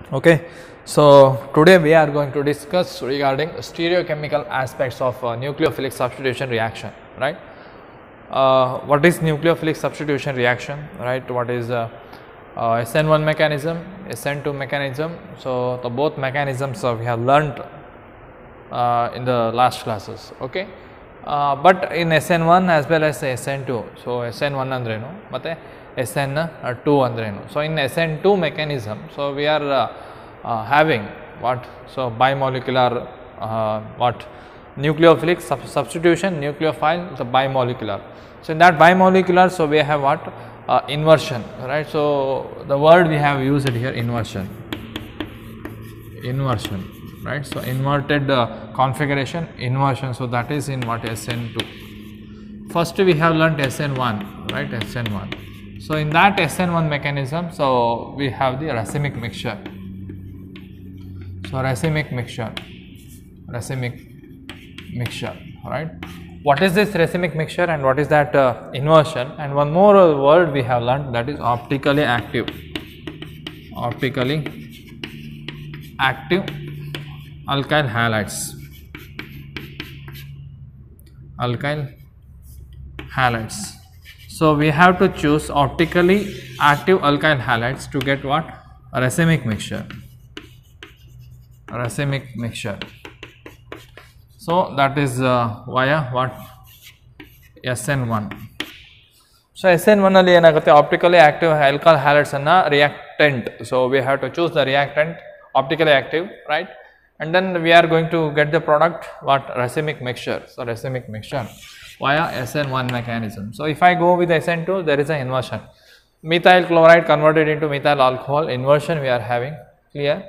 Okay, so today we are going to discuss regarding stereochemical aspects of nucleophilic substitution reaction, right? What is nucleophilic substitution reaction, right? What is SN1 mechanism, SN2 mechanism? So the both mechanisms we have learnt in the last classes, okay? But in SN1 as well as SN2, so SN1 andrenu matte SN2 andrenu. So in SN2 mechanism, so we are having what? So bimolecular what? Nucleophilic substitution, nucleophile, the bimolecular. So in that bimolecular, so we have what? Inversion, right? So the word we have used here, inversion, right? So inverted configuration, inversion. So that is in what? SN2. First we have learnt SN1, right? SN1. So in that SN1 mechanism, so we have the racemic mixture. So racemic mixture, right? What is this racemic mixture and what is that inversion? And one more word we have learnt, that is optically active alkyl halides. So we have to choose optically active alkyl halides to get what? A racemic mixture. So that is via what? SN1. So SN1 alli enagutte, optically active alkyl halides anna reactant. So we have to choose the reactant optically active, right? And then we are going to get the product, what? Racemic mixture. So racemic mixture via SN1 mechanism. So if I go with SN2, there is an inversion. Methyl chloride converted into methyl alcohol, inversion we are having, clear?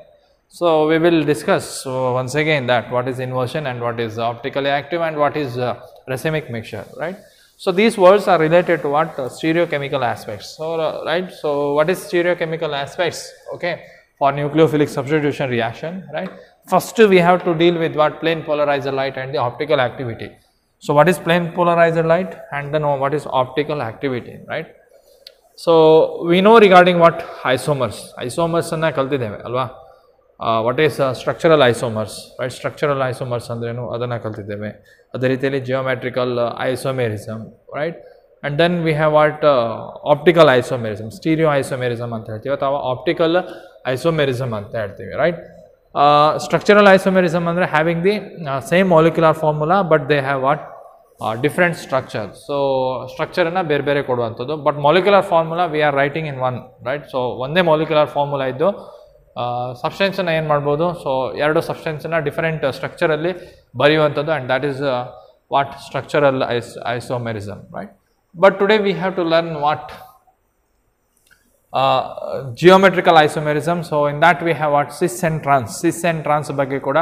So we will discuss once again that what is inversion and what is optically active and what is racemic mixture, right? So these words are related to what? Stereochemical aspects. So right, so what is stereochemical aspects, okay, for nucleophilic substitution reaction, right? First we have to deal with what? Plane polarizer light and the optical activity. So what is plane polarizer light and then what is optical activity, right? So we know regarding what? Isomers anna kaltideve alva. What is structural isomers, right? Structural isomers andrenu adanna kaltideve. Adhe reetiyalli geometrical isomerism, right? And then we have what? Optical isomerism, stereo isomerism anta heltivi athava optical isomerism anta heltivi, right? Structural isomerism andre having the same molecular formula but they have what? Different structures. So structure anna bere bere koduvanthadu, but molecular formula we are writing in one, right? So onde molecular formula iddu substance ಅನ್ನು ಏನು ಮಾಡ್ಬೋದು? So ಎರಡು substance ಅನ್ನು different structure ಅಲ್ಲಿ ಬರೆಯುವಂಥದ್ದು, and that is what? Structural isomerism, right? But today we have to learn what? Geometrical isomerism. So in that we have what? Cis and trans ಬಗ್ಗೆ ಕೂಡ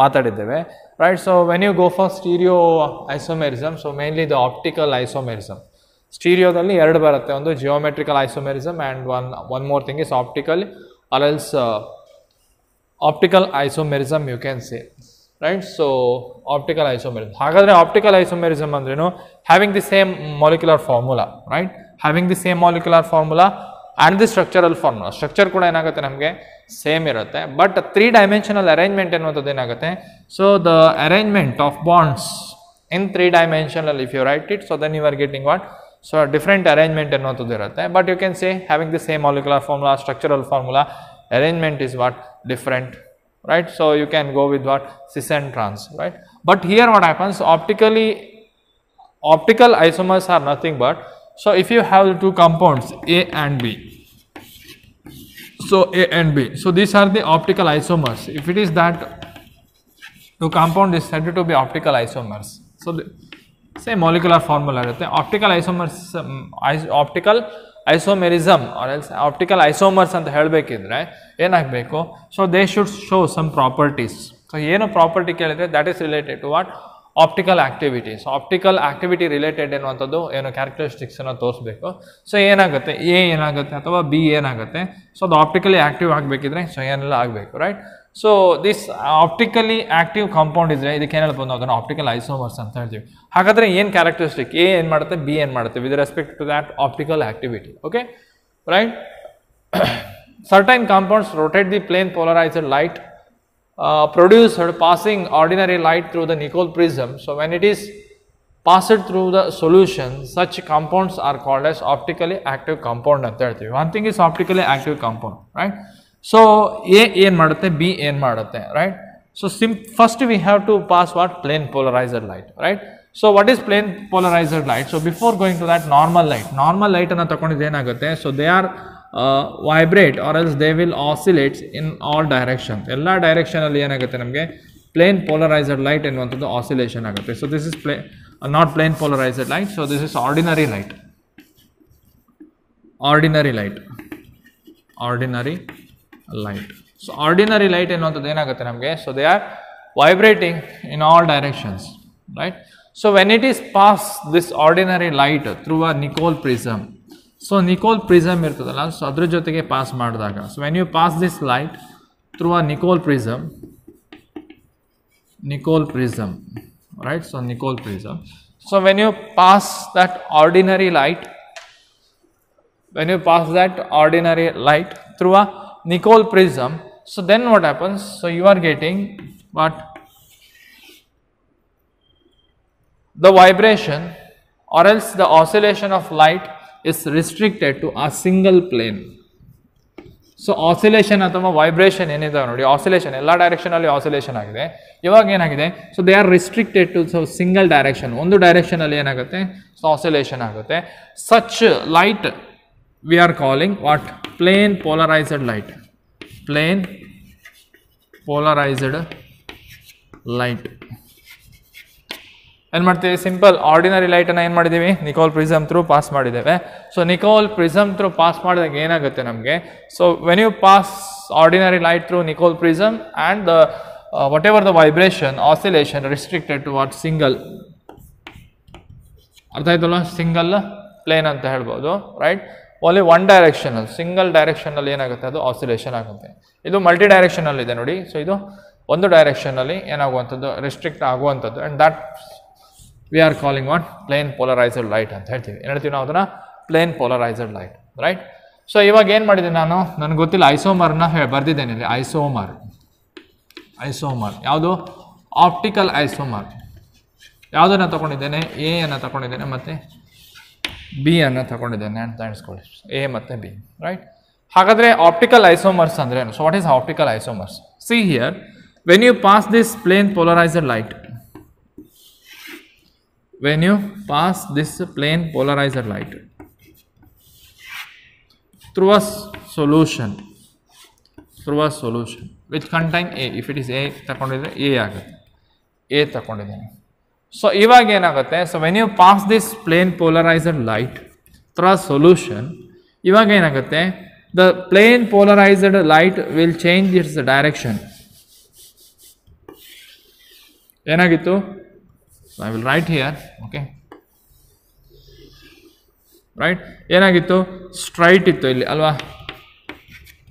ಮಾತಾಡಿದ್ದೇವೆ, right? So when you go for stereo isomerism, so mainly the optical isomerism. ಸ್ಟೀರಿಯೋದಲ್ಲಿ ಎರಡು ಬರುತ್ತೆ, ಒಂದು geometrical isomerism and one more thing is optical or else optical isomerism you can say, right? So optical isomerism, hagadre optical isomerism andrenu having the same molecular formula, right? Having the same molecular formula and the structural formula, structure kuda enagutte namage same irutte, but 3-dimensional arrangement enuvanthadu enagutte. So the arrangement of bonds in 3-dimensional, if you write it, so then you are getting what? So a different arrangement enuvanthadu irutte, but you can say having the same molecular formula, structural formula, arrangement is what? Different, right? So you can go with what? Cis and trans, right? But here what happens? Optical isomers are nothing but, so if you have two compounds A and B, so A and B, so these are the optical isomers. If it is that two compound is said to be optical isomers. So same molecular formula irutte. Optical isomerism or else optical isomers anta helbekidre enagbeku? So they should show some properties. So ಏನು property ಕೇಳಿದ್ರೆ that is related to what? Optical activity. So optical activity related ಎನ್ನುವಂಥದ್ದು ಏನು characteristics ಅನ್ನು ತೋರಿಸಬೇಕು. So ಏನಾಗುತ್ತೆ? A ಏನಾಗುತ್ತೆ ಅಥವಾ B ಏನಾಗುತ್ತೆ? ಸೊ ಅದು ಆಪ್ಟಿಕಲಿ ಆಕ್ಟಿವ್ ಆಗಬೇಕಿದ್ರೆ ಸೊ ಏನೆಲ್ಲ ಆಗಬೇಕು, right? So this optically active compound ಇದ್ರೆ ಇದಕ್ಕೆ ಏನು ಹೇಳ್ಬೋದು? ಅದನ್ನು ಆಪ್ಟಿಕಲ್ ಐಸೋಮರ್ಸ್ ಅಂತ ಹೇಳ್ತೀವಿ. ಹಾಗಾದರೆ ಏನು ಕ್ಯಾರೆಕ್ಟರಿಸ್ಟಿಕ್? ಎ ಏನು ಮಾಡುತ್ತೆ, ಬಿ ಏನು ಮಾಡುತ್ತೆ with respect to that optical activity. Okay, right? certain compounds rotate the plane polarized light produced passing ordinary light through the Nicol prism. So when it is passed through the solution, such compounds are called as optically active compound ಅಂತ ಹೇಳ್ತೀವಿ. One thing is optically active compound, right? So A ಏನು ಮಾಡುತ್ತೆ, B ಏನು ಮಾಡುತ್ತೆ, right? So first we have to pass what? Plane polarized light, right? So what is plane polarized light? So before going to that, normal light ಅನ್ನು ತಗೊಂಡಿದ್ದು ಏನಾಗುತ್ತೆ, so they are vibrate or else they will oscillate in all directions. ಎಲ್ಲ direction ಅಲ್ಲಿ ಏನಾಗುತ್ತೆ ನಮಗೆ plane polarized light ಎನ್ನುವಂಥದ್ದು oscillation ಆಗುತ್ತೆ. So this is not plane polarized light, so this is ordinary light. So ordinary light ಎನ್ನುವಂಥದ್ದು ಏನಾಗುತ್ತೆ ನಮಗೆ, so they are vibrating in all directions, right? So when it is passed this ordinary light through a Nicol prism, so Nicol prism ಇರ್ತದಲ್ಲ, so ಅದ್ರ ಜೊತೆಗೆ pass ಮಾಡಿದಾಗ, so when you pass this light through a Nicol prism, right? So Nicol prism. So when you pass that ordinary light through a Nicol prism, so then what happens? So you are getting what? The vibration or else the oscillation of light is restricted to a single plane. So oscillation ಅಥವಾ vibration ಏನಿದೆ ನೋಡಿ, oscillation ಎಲ್ಲ direction ಅಲ್ಲಿ oscillation ಆಗಿದೆ. ಇವಾಗ ಏನಾಗಿದೆ, so they are restricted to single direction, ಒಂದು direction ಅಲ್ಲಿ ಏನಾಗುತ್ತೆ, ಸೊ ಆಸಿಲೇಷನ್ ಆಗುತ್ತೆ. Such light we are calling what? Plane polarised light. ಏನು ಮಾಡ್ತೀವಿ, ಸಿಂಪಲ್ ಆರ್ಡಿನರಿ ಲೈಟನ್ನು ಏನು ಮಾಡಿದ್ದೀವಿ, ನಿಕೋಲ್ ಪ್ರಿಸಮ್ ಥ್ರೂ ಪಾಸ್ ಮಾಡಿದ್ದೇವೆ. So Nicol prism through pass ಮಾಡಿದಾಗ ಏನಾಗುತ್ತೆ ನಮಗೆ, so when you pass ordinary light through Nicol prism and whatever the vibration oscillation restricted to what? Single. ಅರ್ಥ ಆಯ್ತಲ್ಲ, ಸಿಂಗಲ್ ಪ್ಲೇನ್ ಅಂತ ಹೇಳ್ಬೋದು, right? Only one directional, single ಡೈರೆಕ್ಷನಲ್ಲಿ ಏನಾಗುತ್ತೆ, ಅದು ಆಸಿಲೇಷನ್ ಆಗುತ್ತೆ. ಇದು ಮಲ್ಟಿ ಡೈರೆಕ್ಷನಲ್ಲಿ ಇದೆ ನೋಡಿ, ಸೊ ಇದು ಒಂದು ಡೈರೆಕ್ಷನಲ್ಲಿ ಏನಾಗುವಂಥದ್ದು, ರಿಸ್ಟ್ರಿಕ್ಟ್ ಆಗುವಂಥದ್ದು. And that we are calling what? Plane polarized light ಅಂತ ಹೇಳ್ತೀವಿ. ಏನು ಹೇಳ್ತೀವಿ ನಾವು ಅದನ್ನ? Plane polarised light, right? So ಇವಾಗ ಏನು ಮಾಡಿದ್ದೀನಿ ನಾನು, ನನಗೆ ಗೊತ್ತಿಲ್ಲ, ಐಸೋಮರ್ನ ಬರ್ದಿದ್ದೇನೆ ಇಲ್ಲಿ. ಐಸೋಮರ್ ಯಾವುದು? Optical isomer. ಯಾವುದನ್ನು ತಗೊಂಡಿದ್ದೇನೆ? ಎ ಅನ್ನು ತಗೊಂಡಿದ್ದೇನೆ ಮತ್ತು ಬಿ ಅನ್ನು ತಗೊಂಡಿದ್ದೇನೆ ಅಂತ ಎಣಿಸ್ಕೊಳ್ಳಿ. ಎ ಮತ್ತು ಬಿ, ರೈಟ್? ಹಾಗಾದರೆ ಆಪ್ಟಿಕಲ್ ಐಸೋಮರ್ಸ್ ಅಂದರೆ ಏನು? So what is optical isomers? See here, when you pass this plane polarized light through a solution which contain A, if it is A ತಗೊಂಡಿದ್ರೆ A ಆಗುತ್ತೆ, A ತಗೊಂಡಿದ್ದೇನೆ. So ಇವಾಗ ಏನಾಗುತ್ತೆ, so when you pass this plane polarized light through a solution, ಇವಾಗ ಏನಾಗುತ್ತೆ, the plane polarized light will change its direction. ಏನಾಗಿತ್ತು, so I will write here, okay, right? ಏನಾಗಿತ್ತು, straight ಇತ್ತು ಇಲ್ಲಿ ಅಲ್ವಾ,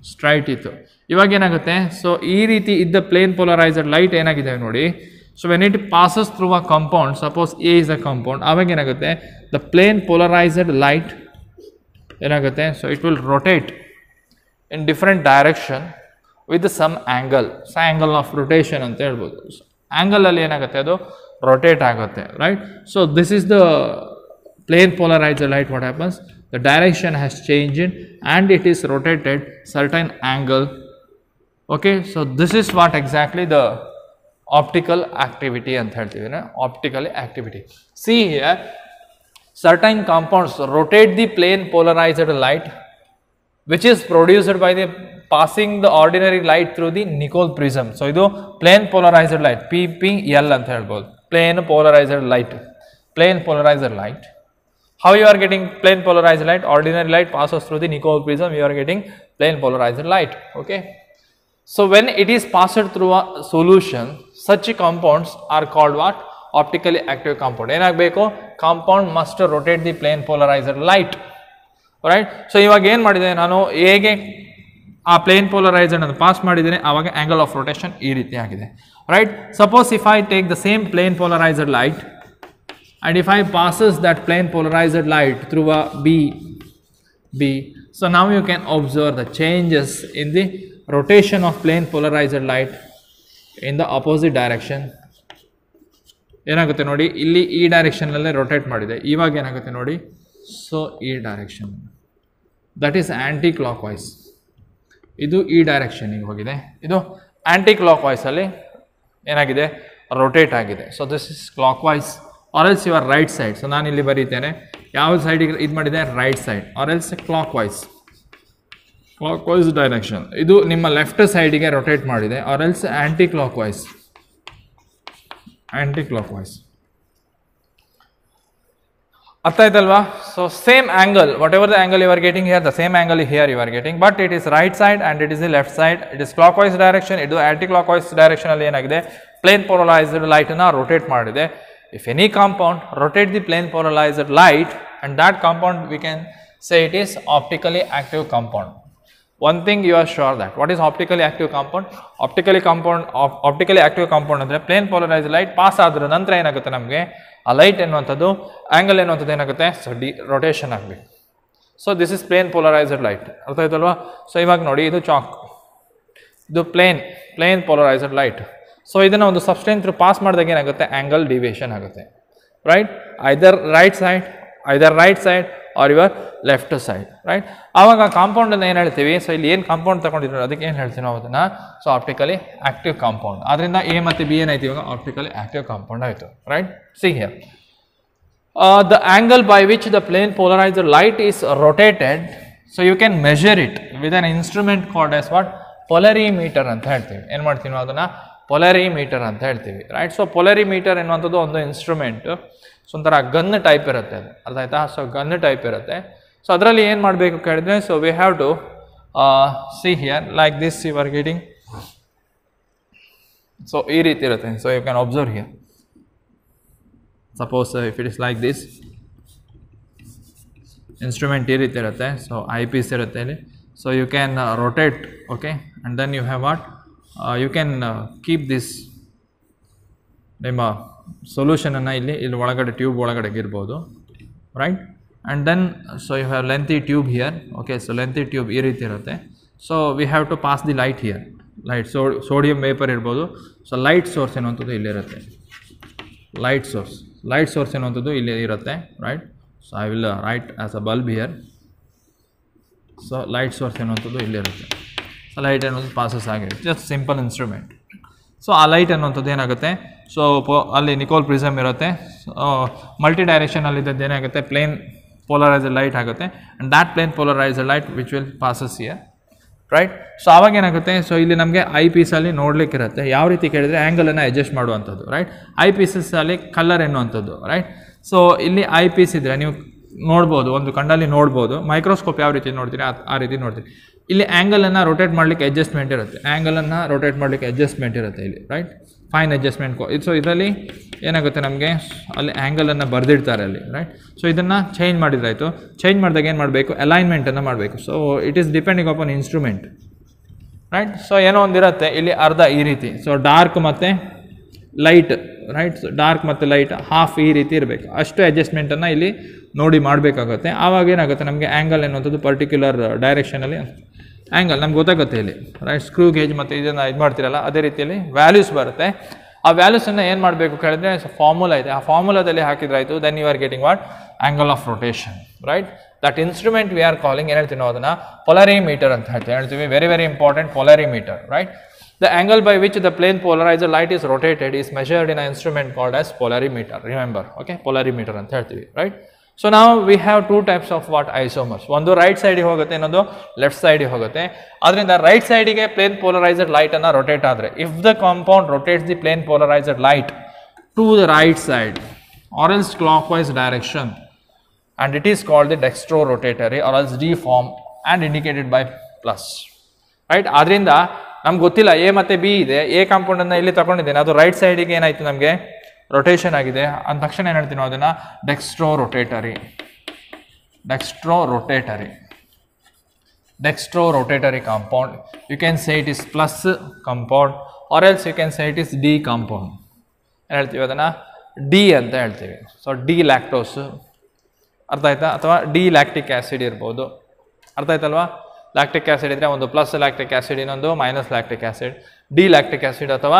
ಸ್ಟ್ರೈಟ್ ಇತ್ತು. ಇವಾಗ ಏನಾಗುತ್ತೆ, ಸೊ ಈ ರೀತಿ ಇದ್ದ ಪ್ಲೇನ್ ಪೋಲರೈಸ್ಡ್ ಲೈಟ್ ಏನಾಗಿದೆ ನೋಡಿ, so when it passes through a compound, suppose A is a compound, ಆವಾಗ ಏನಾಗುತ್ತೆ, ದ ಪ್ಲೇನ್ ಪೋಲರೈಸ್ಡ್ ಲೈಟ್ ಏನಾಗುತ್ತೆ, so it will rotate in different direction with some angle, angle of rotation ಅಂತ ಹೇಳ್ಬೋದು. Angle ಅಲ್ಲಿ ಏನಾಗುತ್ತೆ, ಅದು rotate ಆಗುತ್ತೆ, right? So this is the plane polarized light. What happens, the direction has changed and it is rotated certain angle, okay? So this is what exactly the optical activity ಅಂತ ಹೇಳ್ತೀವಿ, optical activity. See here, certain compounds rotate the plane polarized light which is produced by the passing the ordinary light through the Nicol prism. So ಇದು plane polarized light, PPL ಅಂತ ಹೇಳ್ಬೋದು. Plane polarized light. How you are getting plane polarized light? Ordinary light passes through the Nicol prism, you are getting plane polarized light, okay? So when it is passed through a solution, such compounds are called what? Optically active compound. ಏನಾಗಬೇಕು, compound must rotate the plane polarized light, right? So ಇವಾಗ ಏನು ಮಾಡಿದೆ ನಾನು, ಹೇಗೆ ಆ plane polarised ಅನ್ನು pass ಮಾಡಿದ್ದೇನೆ, ಆವಾಗ ಆಂಗಲ್ ಆಫ್ ರೊಟೇಷನ್ ಈ ರೀತಿ ಆಗಿದೆ, right? Suppose if I take the same plane polarised light and if I passes that plane polarized light through a B, So now you can observe the changes in the rotation of plane polarized light in the opposite direction. ಏನಾಗುತ್ತೆ ನೋಡಿ, ಇಲ್ಲಿ ಈ ಡೈರೆಕ್ಷನಲ್ಲೇ rotate ಮಾಡಿದೆ, ಇವಾಗ ಏನಾಗುತ್ತೆ ನೋಡಿ, so ಈ direction that is anticlockwise, ಇದು ಈ ಡೈರೆಕ್ಷನಿಗೆ ಹೋಗಿದೆ, ಇದು ಆ್ಯಂಟಿ ಕ್ಲಾಕ್ ವೈಸಲ್ಲಿ ಏನಾಗಿದೆ, ರೊಟೇಟ್ ಆಗಿದೆ. So this is clockwise or else your right side. So ನಾನು ಇಲ್ಲಿ ಬರೀತೇನೆ, ಯಾವ ಸೈಡಿಗೆ ಇದು ಮಾಡಿದೆ, right side, or else clockwise direction. ಇದು ನಿಮ್ಮ ಲೆಫ್ಟ್ ಸೈಡಿಗೆ ರೊಟೇಟ್ ಮಾಡಿದೆ, or else anticlockwise. ಅರ್ಥ ಆಯ್ತಲ್ವಾ? So same angle, whatever the angle you are getting here, the same angle here you are getting, but it is right side and it is the left side. It is clockwise direction, ಇದು anticlockwise ಡೈರೆಕ್ಷನಲ್ಲಿ ಏನಾಗಿದೆ, plane polarized ಲೈಟನ್ನು rotate ಮಾಡಿದೆ. If any compound rotate the plane polarized light, and that compound we can say it is optically active compound. One thing you are sure that what is optically active compound? Optically active compound andre plane polarized light pass adra nanತರ ಏನಾಗುತ್ತೆ, ನಮಗೆ ಆ light ಎನ್ನುವಂಥದ್ದು angle ಎನ್ನುವಂಥದ್ದು ಏನಾಗುತ್ತೆ, so rotation ಆಗಬೇಕು. So this is plane polarised light. ಅರ್ಥ ಆಯ್ತಲ್ವಾ? ಸೊ ಇವಾಗ ನೋಡಿ, ಇದು ಚಾಕ್, ಇದು ಪ್ಲೇನ್ ಪೋಲರೈಸ್ಡ್ ಲೈಟ್. ಸೊ ಇದನ್ನು ಒಂದು ಸಬ್ಸ್ಟೆನ್ಸ್ ಥ್ರೂ ಪಾಸ್ ಮಾಡಿದಾಗ ಏನಾಗುತ್ತೆ, ಆ್ಯಂಗಲ್ ಡಿವಿಯೇಷನ್ ಆಗುತ್ತೆ, right? Either right side or your left side, right? ಆವಾಗ ಕಾಂಪೌಂಡನ್ನು ಏನು ಹೇಳ್ತೀವಿ, ಸೊ ಇಲ್ಲಿ ಏನು ಕಾಂಪೌಂಡ್ ತಗೊಂಡಿದ್ರು ಅದಕ್ಕೆ ಏನು ಹೇಳ್ತೀವಿ ನಾವು ಅದನ್ನು, ಸೊ ಆಪ್ಟಿಕಲಿ ಆಕ್ಟಿವ್ ಕಾಂಪೌಂಡ್. ಆದ್ದರಿಂದ ಎ ಮತ್ತು ಬಿ ಏನಾಯ್ತು, ಇವಾಗ ಆಪ್ಟಿಕಲಿ ಆಕ್ಟಿವ್ ಕಾಂಪೌಂಡ್ ಆಯಿತು, right? See here the angle by which the plane polarized light is rotated, so you can measure it with an instrument called as what, polarimeter ಅಂತ ಹೇಳ್ತೀವಿ. ಏನು ಮಾಡ್ತೀವಿ ನಾವು ಅದನ್ನು, ಪೊಲರಿಮೀಟರ್ ಅಂತ ಹೇಳ್ತೀವಿ, ರೈಟ್? ಸೊ ಪೊಲರಿಮೀಟರ್ ಎನ್ನುವಂಥದ್ದು ಒಂದು ಇನ್ಸ್ಟ್ರೂಮೆಂಟ್, ಸೊ ಒಂಥರ ಗನ್ ಟೈಪ್ ಇರುತ್ತೆ ಅದು, ಅರ್ಥ ಆಯ್ತಾ? ಸೊ ಗನ್ ಟೈಪ್ ಇರುತ್ತೆ. ಸೊ ಅದರಲ್ಲಿ ಏನು ಮಾಡಬೇಕು ಕೇಳಿದ್ರೆ, so we have to see here like this you are getting. So ಈ ರೀತಿ ಇರುತ್ತೆ. So you can observe here, suppose if it is like this, instrument ಈ ರೀತಿ ಇರುತ್ತೆ. ಸೊ ಐ ಪೀಸ್ ಇರುತ್ತೆ ಇಲ್ಲಿ. So you can rotate, okay, and then you have what, you can keep this ನಿಮ್ಮ ಸೊಲ್ಯೂಷನನ್ನು ಇಲ್ಲಿ ಒಳಗಡೆ ಟ್ಯೂಬ್ ಒಳಗಡೆ ಇರ್ಬೋದು, right? And then so you have lengthy tube here, okay. So lengthy tube ಈ ರೀತಿ ಇರುತ್ತೆ. So we have to pass the light here, light sodium vapour ಇರ್ಬೋದು. So light source ಎನ್ನುವಂಥದ್ದು ಇಲ್ಲಿರುತ್ತೆ, ಲೈಟ್ ಸೋರ್ಸ್ ಎನ್ನುವಂಥದ್ದು ಇಲ್ಲಿ ಇರುತ್ತೆ, right? So I will write as a bulb here. So light source ಎನ್ನುವಂಥದ್ದು ಇಲ್ಲಿರುತ್ತೆ. ಲೈಟ್ ಅನ್ನೋದು ಪಾಸಸ್ ಆಗಿದೆ, ಜಸ್ಟ್ ಸಿಂಪಲ್ ಇನ್ಸ್ಟ್ರೂಮೆಂಟ್. ಸೊ ಆ ಲೈಟ್ ಅನ್ನುವಂಥದ್ದು ಏನಾಗುತ್ತೆ, ಸೊ ಅಲ್ಲಿ ನಿಕೋಲ್ ಪ್ರಿಸಮ್ ಇರುತ್ತೆ, ಮಲ್ಟಿ ಡೈರೆಕ್ಷನಲ್ಲಿ ಇದ್ದದ್ದು ಏನಾಗುತ್ತೆ, ಪ್ಲೇನ್ ಪೋಲರೈಸ್ಡ್ ಲೈಟ್ ಆಗುತ್ತೆ. And that plane polarised light which will passes here, right? So ಆವಾಗ ಏನಾಗುತ್ತೆ, ಸೊ ಇಲ್ಲಿ ನಮಗೆ ಐ ಪೀಸಲ್ಲಿ ನೋಡಲಿಕ್ಕಿರುತ್ತೆ. ಯಾವ ರೀತಿ ಕೇಳಿದರೆ ಆ್ಯಂಗಲನ್ನು ಅಡ್ಜಸ್ಟ್ ಮಾಡುವಂಥದ್ದು, ರೈಟ್? ಐ ಪೀಸಸ್ಸಲ್ಲಿ ಕಲರ್ ಎನ್ನುವಂಥದ್ದು, ರೈಟ್? ಸೊ ಇಲ್ಲಿ ಐ ಪೀಸ್ ಇದ್ದರೆ ನೀವು ನೋಡ್ಬೋದು, ಒಂದು ಕಣ್ಣಲ್ಲಿ ನೋಡ್ಬೋದು. ಮೈಕ್ರೋಸ್ಕೋಪ್ ಯಾವ ರೀತಿ ನೋಡ್ತೀರಿ ಆ ರೀತಿ ನೋಡ್ತೀರಿ. ಇಲ್ಲಿ ಆ್ಯಂಗಲನ್ನು ರೊಟೇಟ್ ಮಾಡಲಿಕ್ಕೆ ಅಡ್ಜಸ್ಟ್ಮೆಂಟ್ ಇರುತ್ತೆ, ಇಲ್ಲಿ, ರೈಟ್? Fine adjustment. ಸೊ ಇದರಲ್ಲಿ ಏನಾಗುತ್ತೆ, ನಮಗೆ ಅಲ್ಲಿ ಆ್ಯಂಗಲನ್ನು ಬರೆದಿಡ್ತಾರೆ ಅಲ್ಲಿ, ರೈಟ್? ಸೊ ಇದನ್ನು ಚೇಂಜ್ ಮಾಡಿದ್ರಾಯಿತು. ಚೇಂಜ್ ಮಾಡಿದಾಗ ಏನು ಮಾಡಬೇಕು, ಅಲೈನ್ಮೆಂಟನ್ನು ಮಾಡಬೇಕು. So it is depending upon instrument, right? So ಏನೋ ಒಂದಿರುತ್ತೆ ಇಲ್ಲಿ ಅರ್ಧ ಈ ರೀತಿ. ಸೊ ಡಾರ್ಕ್ ಮತ್ತು ಲೈಟ್, ರೈಟ್? ಸೊ ಡಾರ್ಕ್ ಮತ್ತು ಲೈಟ್ ಹಾಫ್ ಈ ರೀತಿ ಇರಬೇಕು. ಅಷ್ಟು ಅಡ್ಜಸ್ಟ್ಮೆಂಟನ್ನು ಇಲ್ಲಿ ನೋಡಿ ಮಾಡಬೇಕಾಗುತ್ತೆ. ಆವಾಗ ಏನಾಗುತ್ತೆ, ನಮಗೆ ಆ್ಯಂಗಲ್ ಎನ್ನುವಂಥದ್ದು ಪರ್ಟಿಕ್ಯುಲರ್ ಡೈರೆಕ್ಷನಲ್ಲಿ ಆ್ಯಂಗಲ್ ನಮ್ಗೆ ಗೊತ್ತಾಗುತ್ತೆ ಇಲ್ಲಿ, ರೈಟ್? ಸ್ಕ್ರೂ ಗೇಜ್ ಮತ್ತು ಇದನ್ನು ಇದು ಮಾಡ್ತೀರಲ್ಲ, ಅದೇ ರೀತಿಯಲ್ಲಿ ವ್ಯಾಲ್ಯೂಸ್ ಬರುತ್ತೆ. ಆ ವ್ಯಾಲ್ಯೂಸನ್ನು ಏನು ಮಾಡಬೇಕು ಕೇಳಿದ್ರೆ, ಫಾರ್ಮುಲಾ ಇದೆ, ಆ ಫಾರ್ಮುಲಾದಲ್ಲಿ ಹಾಕಿದ್ರಾಯಿತು. Then you are getting what, angle of rotation, right? That instrument we are calling, ಏನು ಹೇಳ್ತೀವಿ ನಾವು ಅದನ್ನು, ಪೊಲರಿಮೀಟರ್ ಅಂತ ಹೇಳ್ತೀವಿ. Very very important, polarimeter, right? The angle by which the plane polarized light is rotated is measured in an instrument called as polarimeter. Remember, okay? Polarimeter ಅಂತ ಹೇಳ್ತೀವಿ, right? So now we have two types of what, isomers. ಒಂದು right ಸೈಡಿಗೆ ಹೋಗುತ್ತೆ, ಇನ್ನೊಂದು left ಸೈಡಿಗೆ ಹೋಗುತ್ತೆ. ಅದರಿಂದ right ಸೈಡಿಗೆ ಪ್ಲೇನ್ ಪೋಲರೈಸ್ಡ್ ಲೈಟ್ ಅನ್ನು ರೊಟೇಟ್ ಆದರೆ, if the compound rotates the plane polarised light to the right side or else clockwise direction, and it is called the dextro-rotatory or else D form and indicated by plus, right? ಅದರಿಂದ ನಮ್ಗೆ ಗೊತ್ತಿಲ್ಲ, A ಮತ್ತು B ಇದೆ, A ಕಾಂಪೌಂಡನ್ನು ಇಲ್ಲಿ ತಗೊಂಡಿದ್ದೇನೆ, ಅದು right ಸೈಡಿಗೆ ಏನಾಯಿತು, ನಮಗೆ ರೊಟೇಷನ್ ಆಗಿದೆ ಅಂದ ತಕ್ಷಣ ಏನು ಹೇಳ್ತೀವಿ ನಾವು ಅದನ್ನು, dextro-rotatory compound. You can say it is plus compound or else you can say it is D compound. ಏನು ಹೇಳ್ತೀವಿ ಅದನ್ನು, ಡಿ ಅಂತ ಹೇಳ್ತೀವಿ. ಸೊ ಡಿ ಲ್ಯಾಕ್ಟೋಸ್, ಅರ್ಥ ಆಯ್ತಾ? ಅಥವಾ ಡಿ ಲ್ಯಾಕ್ಟಿಕ್ ಆ್ಯಸಿಡ್ ಇರ್ಬೋದು, ಅರ್ಥ ಆಯ್ತಲ್ವಾ? ಲ್ಯಾಕ್ಟಿಕ್ ಆಸಿಡ್ ಇದ್ರೆ ಒಂದು ಪ್ಲಸ್ ಲ್ಯಾಕ್ಟಿಕ್ ಆಸಿಡ್, ಇನ್ನೊಂದು minus lactic acid, D lactic acid ಅಥವಾ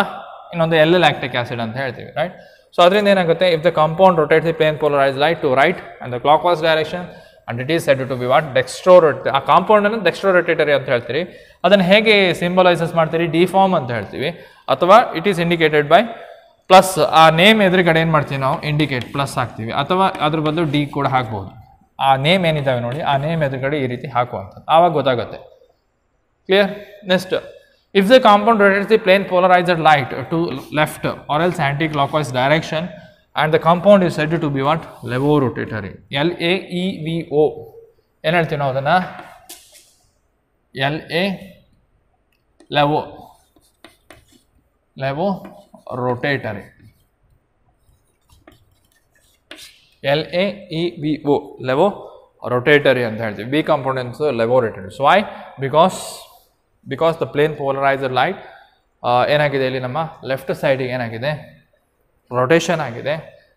ಇನ್ನೊಂದು ಎಲ್ ಲ್ಯಾಕ್ಟಿಕ್ ಆಸಿಡ್ ಅಂತ ಹೇಳ್ತೀವಿ, ರೈಟ್? ಸೊ ಅದರಿಂದ ಏನಾಗುತ್ತೆ, if the compound rotate the plane polarise light to right and the clockwise direction and it is said to be what dextro ಆ compound ಅನ್ನು dextro rotatory ಅಂತ ಹೇಳ್ತೀವಿ. ಅದನ್ನು ಹೇಗೆ ಸಿಂಬಲೈಸಸ್ ಮಾಡ್ತೀರಿ? ಡಿಫಾರ್ಮ್ ಅಂತ ಹೇಳ್ತೀವಿ, ಅಥವಾ it is indicated by plus. ಆ ನೇಮ್ ಎದುರುಗಡೆ ಏನು ಮಾಡ್ತೀವಿ ನಾವು? ಇಂಡಿಕೇಟ್ ಪ್ಲಸ್ ಹಾಕ್ತೀವಿ, ಅಥವಾ ಅದ್ರ ಬದಲು ಡಿ ಕೂಡ ಹಾಕ್ಬೋದು. ಆ ನೇಮ್ ಏನಿದ್ದಾವೆ ನೋಡಿ, ಆ ನೇಮ್ ಎದುರುಗಡೆ ಈ ರೀತಿ ಹಾಕುವಂಥದ್ದು, ಆವಾಗ ಗೊತ್ತಾಗುತ್ತೆ. Clear? Next, if the compound rotates the plane polarized light to left or else anti-clockwise direction and the compound is said to be what? Levorotatory. LAEVO. ಏನು ಹೇಳ್ತೀವಿ ನಾವು ಅದನ್ನು? levorotatory. LAEVO, levorotatory ಅಂತ ಹೇಳ್ತೀವಿ. B compound levorotatory. So why? Because the plane polarizer light ಏನಾಗಿದೆ ಇಲ್ಲಿ ನಮ್ಮ left ಸೈಡಿಗೆ ಏನಾಗಿದೆ? ರೊಟೇಷನ್ ಆಗಿದೆ.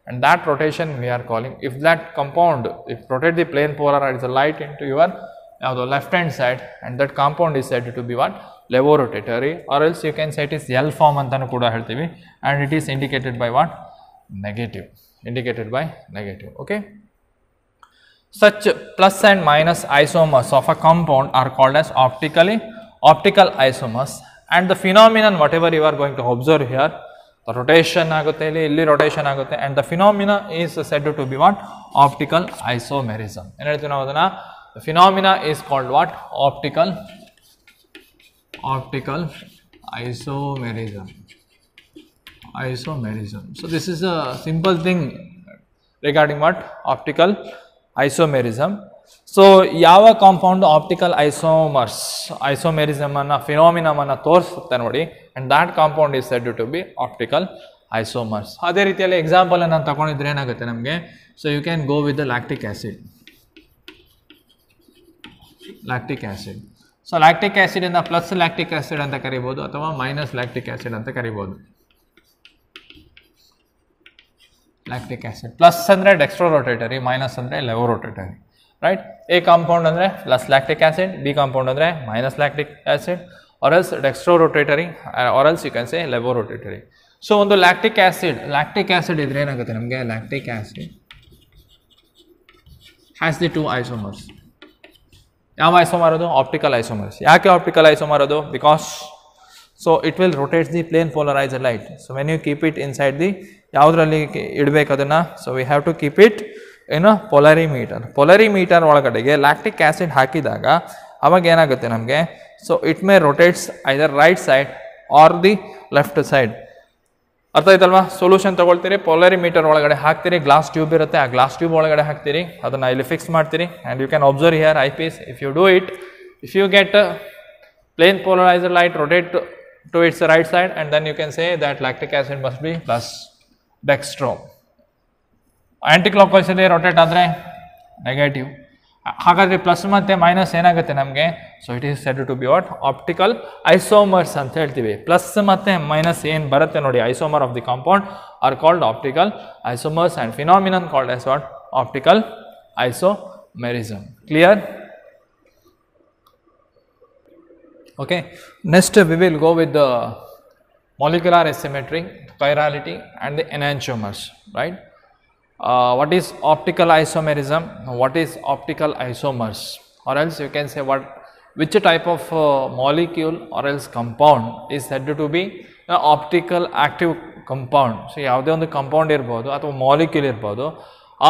and that rotation we are calling, if that compound, if rotate the plane polarizer light into your left hand side and that compound is said to be what? Levorotatory, or else you can say it is L form ಅಂತನೂ ಕೂಡ ಹೇಳ್ತೀವಿ, and it is indicated by what? Negative. Indicated by negative. Okay. Such plus and minus isomers of a compound are called as optical isomers, and the phenomenon whatever you are going to observe here, the rotation ಆಗುತ್ತೆ, ಇಲ್ಲಿ rotation ಆಗುತ್ತೆ, and the phenomena is said to be what? Optical isomerism. ಏನು ಹೇಳ್ತೀವಿ ನಾವು ಅದನ್ನ? The phenomena is called what? Optical isomerism. So this is a simple thing regarding what? Optical isomerism. So ಯಾವ compound optical isomerism ಅನ್ನು phenomenon ಅನ್ನು ತೋರಿಸುತ್ತೆ ನೋಡಿ, and that compound is said to be optical isomers. ಅದೇ ರೀತಿಯಲ್ಲಿ example ಅನ್ನು ತಗೊಂಡಿದ್ರೆ ಏನಾಗುತ್ತೆ ನಮಗೆ? So you can go with the lactic acid. So lactic acid ಇಂದ ಪ್ಲಸ್ ಲ್ಯಾಕ್ಟಿಕ್ ಆಸಿಡ್ ಅಂತ ಕರಿಬಹುದು, ಅಥವಾ ಮೈನಸ್ ಲ್ಯಾಕ್ಟಿಕ್ ಆಸಿಡ್ ಅಂತ ಕರಿಬಹುದು. ಲ್ಯಾಕ್ಟಿಕ್ ಆಸಿಡ್ ಪ್ಲಸ್ ಅಂದರೆ ಡೆಕ್ಸ್ಟ್ರೋ ರೊಟೇಟರಿ, ಮೈನಸ್ ಅಂದರೆ ಲೆವೊರೊಟೇಟರಿ, ರೈಟ್? ಎ ಕಾಂಪೌಂಡ್ ಅಂದರೆ plus lactic acid, B compound ಅಂದರೆ minus lactic acid, or else dextro rotatory, or else you can say laevorotatory. So ಒಂದು lactic acid ಇದ್ರೆ ಏನಾಗುತ್ತೆ ನಮಗೆ? Lactic acid has the 2 isomers. ಯಾವ isomer ಅದು? Optical isomers. ಯಾಕೆ optical isomer ಅದು? Because so it will rotates the plane polarizer light. So when you keep it inside the, ಯಾವುದರಲ್ಲಿ ಇಡಬೇಕು ಅದನ್ನು? So we have to keep it ಏನು? Polarimeter ಒಳಗಡೆಗೆ lactic acid ಹಾಕಿದಾಗ ಅವಾಗ ಏನಾಗುತ್ತೆ ನಮಗೆ? So it May rotates either right side R the left side. ಅರ್ಥ ಆಯ್ತಲ್ವಾ? ಸೊಲ್ಯೂಷನ್ ತಗೊಳ್ತೀರಿ, ಪೊಲರಿಮೀಟರ್ ಒಳಗಡೆ ಹಾಕ್ತೀರಿ, ಗ್ಲಾಸ್ ಟ್ಯೂಬ್ ಇರುತ್ತೆ, ಆ ಗ್ಲಾಸ್ ಟ್ಯೂಬ್ ಒಳಗಡೆ ಹಾಕ್ತೀರಿ, ಅದನ್ನು ಇಲ್ಲಿ ಫಿಕ್ಸ್ ಮಾಡ್ತೀರಿ, and you can observe here eyepiece. If you do it, if you get plane polarizer light rotate to its right side, and then you can say that lactic acid must be plus dextro. ಆ್ಯಂಟಿಕ್ಲಾಕ್ವೈಸ್ ಅಲ್ಲಿ rotate ಆದರೆ negative. ಹಾಗಾದರೆ plus ಮತ್ತು minus ಏನಾಗುತ್ತೆ ನಮಗೆ? So it is said to be what? Optical isomers ಅಂತ ಹೇಳ್ತೀವಿ. Plus ಮತ್ತು minus ಏನು ಬರುತ್ತೆ ನೋಡಿ, isomer of the compound are called optical isomers, and phenomenon called as what? Optical isomerism. Clear? Okay, next we will go with the molecular asymmetry, chirality and the enantiomers, right? What is optical isomerism? What is optical isomers? Or else you can say which type of molecule or else compound is said to be an optical active compound. So ಯಾವುದೇ ಒಂದು compound ಇರ್ಬೋದು ಅಥವಾ molecule ಇರ್ಬೋದು,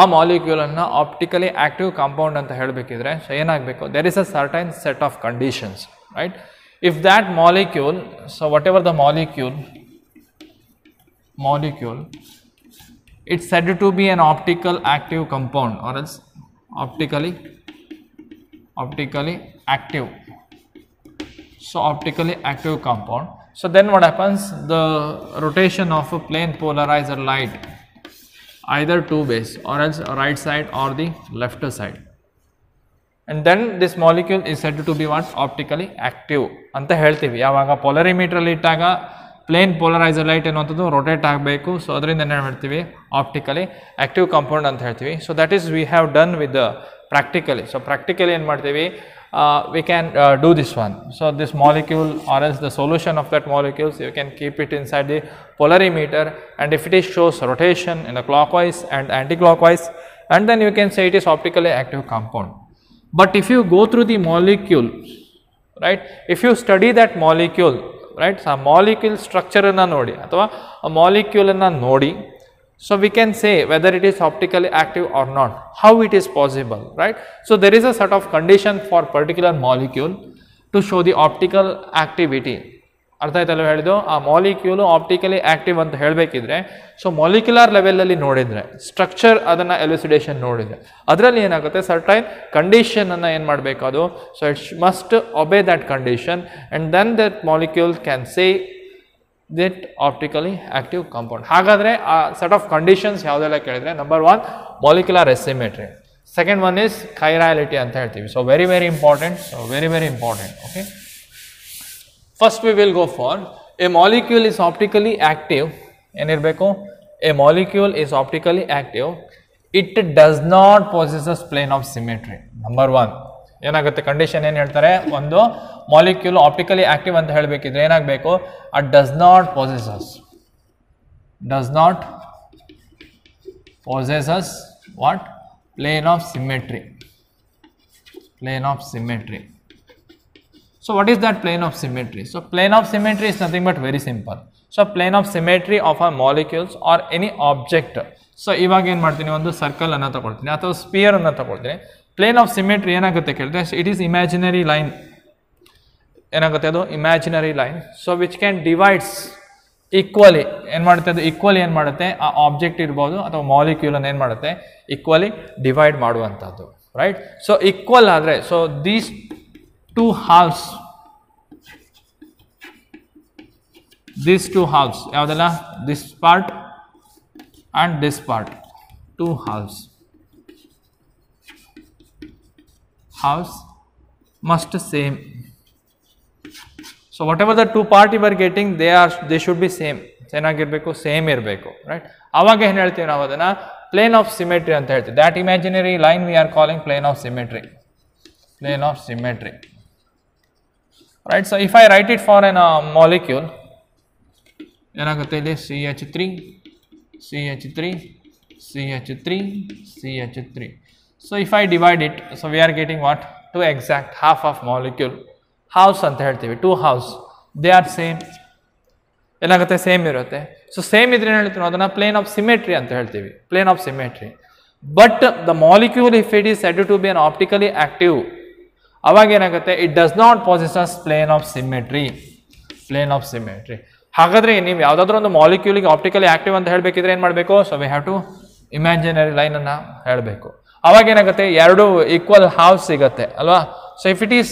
ಆ ಮಾಲಿಕ್ಯೂಲನ್ನು optically active compound ಅಂತ ಹೇಳಬೇಕಿದ್ರೆ so ಏನಾಗಬೇಕು? There is a certain set of conditions, right? If that molecule, so whatever the molecule, it's said to be an optical active compound, or else optically active. So optically active compound. So then what happens? The rotation of a plane polarizer light, either two ways, or else right side or the left side. And then this molecule is said to be what? Optically active ಅಂತ ಹೇಳ್ತೀವಿ. ಯಾವಾಗ ಪೊಲರಿಮೀಟ್ರಲ್ಲಿ ಇಟ್ಟಾಗ plane polarizer light ಅನ್ನುವಂಥದ್ದು rotate ಆಗಬೇಕು. So ಅದರಿಂದ ಏನು ಹೇಳ್ತೀವಿ? Optically active compound ಅಂತ ಹೇಳ್ತೀವಿ. So that is we have done with the practically. So practically ಏನು ಮಾಡ್ತೀವಿ? we can do this one. So this molecule or else the solution of that molecules, you can keep it inside the polarimeter, and if it is shows rotation in the clockwise and anti-clockwise, and then you can say it is optically active compound. But if you go through the molecule, right, if you study that molecule, right, so molecule structure anna nodi athwa a molecule anna nodi, so we can say whether it is optically active or not. How it is possible, right? So there is a set of condition for particular molecule to show the optical activity. ಅರ್ಥ ಆಯ್ತಲ್ಲ ಹೇಳಿದ್ದು, ಆ molecule optically active ಅಂತ ಹೇಳಬೇಕಿದ್ರೆ, so molecular ಲೆವೆಲಲ್ಲಿ ನೋಡಿದರೆ, structure ಅದನ್ನು ಎಲಿಸಿಡೇಷನ್ ನೋಡಿದರೆ, ಅದರಲ್ಲಿ ಏನಾಗುತ್ತೆ, ಸರ್ಟೈನ್ ಕಂಡೀಷನನ್ನು ಏನು ಮಾಡಬೇಕು ಅದು, so it's must obey that condition and then that molecule can say that optically active compound. ಹಾಗಾದರೆ ಆ ಸೆಟ್ ಆಫ್ ಕಂಡೀಷನ್ಸ್ ಯಾವುದೆಲ್ಲ ಕೇಳಿದರೆ, number 1 molecular asymmetry, second one is chirality ಅಂತ ಹೇಳ್ತೀವಿ. So very very important, so very very important. Okay, first we will go for a molecule is optically active. ಏನಿರಬೇಕು, a molecule is optically active, it does not possess plane of symmetry. Number 1 ಏನಾಗುತ್ತೆ, condition ಏನು ಹೇಳ್ತಾರೆ, ಒಂದು molecule optically active ಅಂತ ಹೇಳಬೇಕಿದ್ರೆ ಏನಾಗಬೇಕು, it does not possess what, plane of symmetry. So what is that plane of symmetry? So plane of symmetry is nothing but very simple. So plane of symmetry of a molecules or any object. So ಇವಾಗ ಏನು ಮಾಡ್ತೀನಿ, ಒಂದು circle ಅನ್ನು ತಗೊಳ್ತೀನಿ ಅಥವಾ spear ಅನ್ನು ತಗೊಳ್ತೀನಿ. Plane of symmetry ಏನಾಗುತ್ತೆ ಕೇಳಿದ್ರೆ, ಇಟ್ ಈಸ್ ಇಮ್ಯಾಜಿನರಿ ಲೈನ್. ಏನಾಗುತ್ತೆ ಅದು, imaginary line. So which can divides equally, ಏನು ಮಾಡುತ್ತೆ ಅದು, ಈಕ್ವಲಿ ಏನು ಮಾಡುತ್ತೆ, ಆ ಆಬ್ಜೆಕ್ಟ್ ಇರ್ಬೋದು ಅಥವಾ ಮಾಲಿಕ್ಯೂಲ್ ಅನ್ನು ಏನು ಮಾಡುತ್ತೆ, ಈಕ್ವಲಿ ಡಿವೈಡ್ ಮಾಡುವಂಥದ್ದು, ರೈಟ್. ಸೊ ಈಕ್ವಲ್ ಆದರೆ, so these two halves, these two halves ಯಾವ್ದಲ್ಲ, this part and this part, two halves must same. So whatever the two part you are getting, they should be same. ಏನಾಗಿರ್ಬೇಕು, same ಇರಬೇಕು, right. ಆವಾಗ ಏನು ಹೇಳ್ತೀವಿ ನಾವು ಅದನ್ನ plane of symmetry ಅಂತ ಹೇಳ್ತೀವಿ. that imaginary line we are calling plane of symmetry. Right, so if I write it for a molecule, ಏನಾಗುತ್ತೆ ಇಲ್ಲಿ, CH3, so if I divide it, so we are getting what, 2 exact half of molecule, halves ಅಂತ ಹೇಳ್ತೀವಿ, 2 halves, they are same. ಏನಾಗುತ್ತೆ, same ಇರುತ್ತೆ. ಸೊ same ಇದ್ರೆ ಏನು ಹೇಳ್ತೀವಿ, ಅದನ್ನ ಪ್ಲೇನ್ ಆಫ್ ಸಿಮೆಟ್ರಿ ಅಂತ ಹೇಳ್ತೀವಿ, plane of symmetry. But the molecule if it is said to be an optically active, ಅವಾಗ ಏನಾಗುತ್ತೆ, it does not possesses plane of symmetry. ಹಾಗಾದ್ರೆ ನೀವು ಯಾವುದಾದ್ರೂ ಒಂದು ಮಾಲಿಕ್ಯೂಲಿಗೆ ಆಪ್ಟಿಕಲಿ ಆಕ್ಟಿವ್ ಅಂತ ಹೇಳಬೇಕಿದ್ರೆ ಏನು ಮಾಡಬೇಕು, so we have to imaginary line ಅನ್ನ ಹೇಳಬೇಕು. ಅವಾಗ ಏನಾಗುತ್ತೆ, ಎರಡು ಈಕ್ವಲ್ ಹಾಫ್ ಸಿಗುತ್ತೆ ಅಲ್ವಾ. So if it is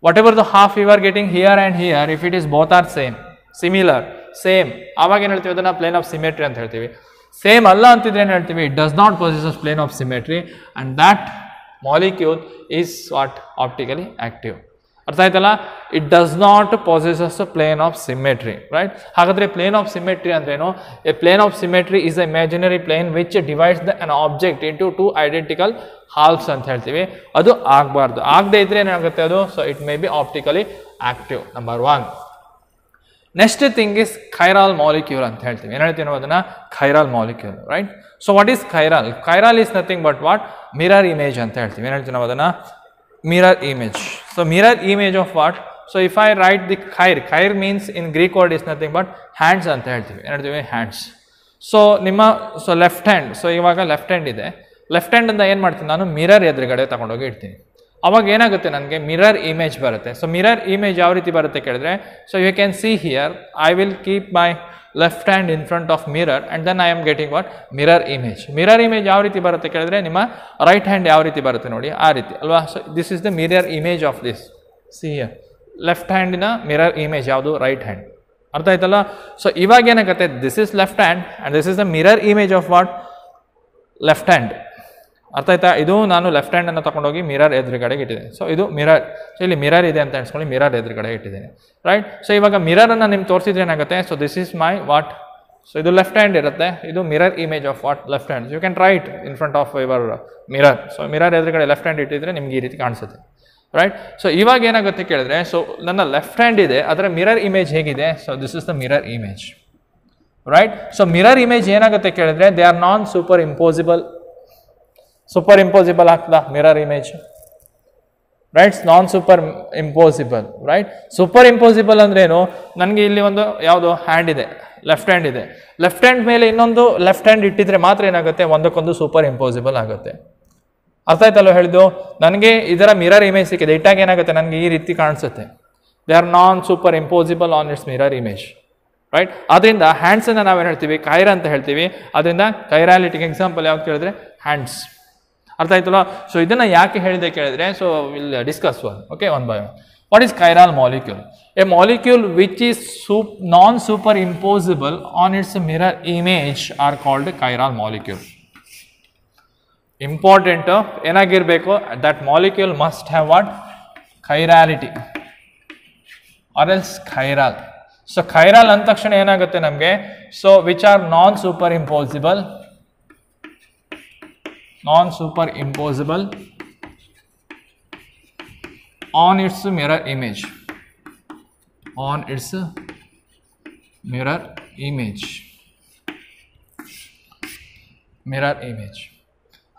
whatever the half you are getting here and here, if it is both are similar, ಅವಾಗ ಏನು ಹೇಳ್ತೀವಿ, ಅದನ್ನ ಪ್ಲೇನ್ ಆಫ್ ಸಿಮೆಟ್ರಿ ಅಂತ ಹೇಳ್ತೀವಿ. ಸೇಮ್ ಅಲ್ಲ ಅಂತಿದ್ರೆ ಏನು ಹೇಳ್ತೀವಿ, it does not possesses plane of symmetry and that molecule is what, optically active. ಅರ್ಥ ಆಯ್ತಲ್ಲ, it does not possesses plane of symmetry, right. ಹಾಗಾದ್ರೆ ಪ್ಲೇನ್ ಆಫ್ ಸಿಮೆಟ್ರಿ ಅಂದ್ರೇನು, a plane of symmetry is a imaginary plane which divides an object into 2 identical halves ಅಂತ ಹೇಳ್ತೀವಿ. ಅದು ಆಗಬಾರ್ದು, ಆಗದೆ ಇದ್ರೆ ಏನಾಗುತ್ತೆ ಅದು, so it may be optically active. Number 1. Next thing is chiral molecule ಅಂತ ಹೇಳ್ತೀವಿ. ಏನು ಹೇಳ್ತೀವಿ ನಾವು ಅದನ್ನ, chiral molecule, right. So what is chiral? Chiral is nothing but what, mirror image ಅಂತ ಹೇಳ್ತೀವಿ. ಏನು ಹೇಳ್ತೀವಿ ನಾವು ಅದನ್ನ, mirror image. So mirror image of what, so if I write the chir means in Greek word is nothing but hands ಅಂತ ಹೇಳ್ತೀವಿ. ಏನು ಹೇಳ್ತೀವಿ, hands. So left hand, so ಇವಾಗ ಲೆಫ್ಟ್ ಹ್ಯಾಂಡ್ ಇದೆ, ಲೆಫ್ಟ್ ಹ್ಯಾಂಡ್ ಅಂತ ಏನು ಮಾಡ್ತೀನಿ ನಾನು, ಮಿರರ್ ಎದುರುಗಡೆ ತಗೊಂಡೋಗಿ ಇಡ್ತೀನಿ. ಅವಾಗ ಏನಾಗುತ್ತೆ, ನನಗೆ ಮಿರರ್ ಇಮೇಜ್ ಬರುತ್ತೆ. ಸೊ ಮಿರರ್ ಇಮೇಜ್ ಯಾವ ರೀತಿ ಬರುತ್ತೆ ಕೇಳಿದ್ರೆ, so you can see here, I will keep my left hand in front of mirror and then I am getting what, mirror image. Mirror image ಯಾವ ರೀತಿ ಬರುತ್ತೆ ಕೇಳಿದ್ರೆ, ನಿಮ್ಮ ರೈಟ್ ಹ್ಯಾಂಡ್ ಯಾವ ರೀತಿ ಬರುತ್ತೆ ನೋಡಿ, ಆ ರೀತಿ ಅಲ್ವಾ. So this is the mirror image of this. See here, left ಹ್ಯಾಂಡಿನ ಮಿರರ್ ಇಮೇಜ್ ಯಾವುದು, ರೈಟ್ ಹ್ಯಾಂಡ್. ಅರ್ಥ ಆಯ್ತಲ್ಲ. ಸೊ ಇವಾಗ ಏನಾಗುತ್ತೆ, this is left hand and this is the mirror image of what, left hand. ಅರ್ಥ ಆಯ್ತಾ, ಇದು ನಾನು ಲೆಫ್ಟ್ ಹ್ಯಾಂಡನ್ನು ತಗೊಂಡೋಗಿ ಮಿರರ್ ಎದುರುಗಡೆಗೆ ಇಟ್ಟಿದ್ದೇನೆ. ಸೊ ಇದು ಮಿರರ್, ಸೊ ಇಲ್ಲಿ ಮಿರರ್ ಇದೆ ಅಂತ ಅನ್ಸ್ಕೊಳ್ಳಿ, ಮಿರರ್ ಎದುರುಗಡೆ ಇಟ್ಟಿದ್ದೇನೆ, ರೈಟ್. ಸೊ ಇವಾಗ ಮಿರರನ್ನು ನಿಮ್ಗೆ ತೋರಿಸಿದ್ರೆ ಏನಾಗುತ್ತೆ, so this is my what, so ಇದು ಲೆಫ್ಟ್ ಹ್ಯಾಂಡ್ ಇರುತ್ತೆ, ಇದು mirror image of what, left hand. You can write in front of your mirror. So mirror ಎದುರುಗಡೆ ಲೆಫ್ಟ್ ಹ್ಯಾಂಡ್ ಇಟ್ಟಿದ್ರೆ ನಿಮ್ಗೆ ಈ ರೀತಿ ಕಾಣಿಸುತ್ತೆ. ರೈಟ್. ಸೊ ಇವಾಗ ಏನಾಗುತ್ತೆ ಕೇಳಿದ್ರೆ, ಸೊ ನನ್ನ ಲೆಫ್ಟ್ ಹ್ಯಾಂಡ್ ಇದೆ, ಅದರ ಮಿರರ್ ಇಮೇಜ್ ಹೇಗಿದೆ? So this is the mirror image, right. So mirror image ಏನಾಗುತ್ತೆ ಕೇಳಿದ್ರೆ, they are non super impossible. Super impossible ಆಗ್ತದ mirror image, right? Non super impossible, right. Superimposable ಅಂದ್ರೆ ಏನು? ನನಗೆ ಇಲ್ಲಿ ಒಂದು ಯಾವುದು ಹ್ಯಾಂಡ್ ಇದೆ, ಲೆಫ್ಟ್ ಹ್ಯಾಂಡ್ ಇದೆ, ಲೆಫ್ಟ್ ಹ್ಯಾಂಡ್ ಮೇಲೆ ಇನ್ನೊಂದು ಲೆಫ್ಟ್ ಹ್ಯಾಂಡ್ ಇಟ್ಟಿದ್ರೆ ಮಾತ್ರ ಏನಾಗುತ್ತೆ, ಒಂದಕ್ಕೊಂದು ಸೂಪರ್ ಇಂಪೋಸಿಬಲ್ ಆಗುತ್ತೆ. ಅರ್ಥ ಆಯ್ತಲ್ವ ಹೇಳಿದ್ದು? ನನಗೆ ಇದರ ಮಿರರ್ ಇಮೇಜ್ ಸಿಕ್ಕಿದೆ, ಇಟ್ಟಾಗ ಏನಾಗುತ್ತೆ, ನನಗೆ ಈ ರೀತಿ ಕಾಣಿಸುತ್ತೆ. They are non super impossible on its mirror image, right. ಅದರಿಂದ ಹ್ಯಾಂಡ್ಸನ್ನು ನಾವೇನು ಹೇಳ್ತೀವಿ? ಕೈರ ಅಂತ ಹೇಳ್ತೀವಿ. ಅದರಿಂದ ಕೈರಾಲಿಟಿಗೆ ಎಕ್ಸಾಂಪಲ್ ಯಾವ್ದು ಕೇಳಿದ್ರೆ ಹ್ಯಾಂಡ್ಸ್. ಅರ್ಥ ಆಯ್ತಲ್ಲ? ಸೊ ಇದನ್ನು ಯಾಕೆ ಹೇಳಿದೆ ಕೇಳಿದ್ರೆ, so will discuss one, okay, one by one. What is chiral molecule? A molecule which is non super impossible on its mirror image are called chiral molecule. Important ಏನಾಗಿರಬೇಕು? That molecule must have what? Chirality or else chiral. So chiral ಅಂದ ತಕ್ಷಣ ಏನಾಗುತ್ತೆ ನಮಗೆ? So which are non super impossible, non super impossible on its mirror image, on its mirror image, mirror image.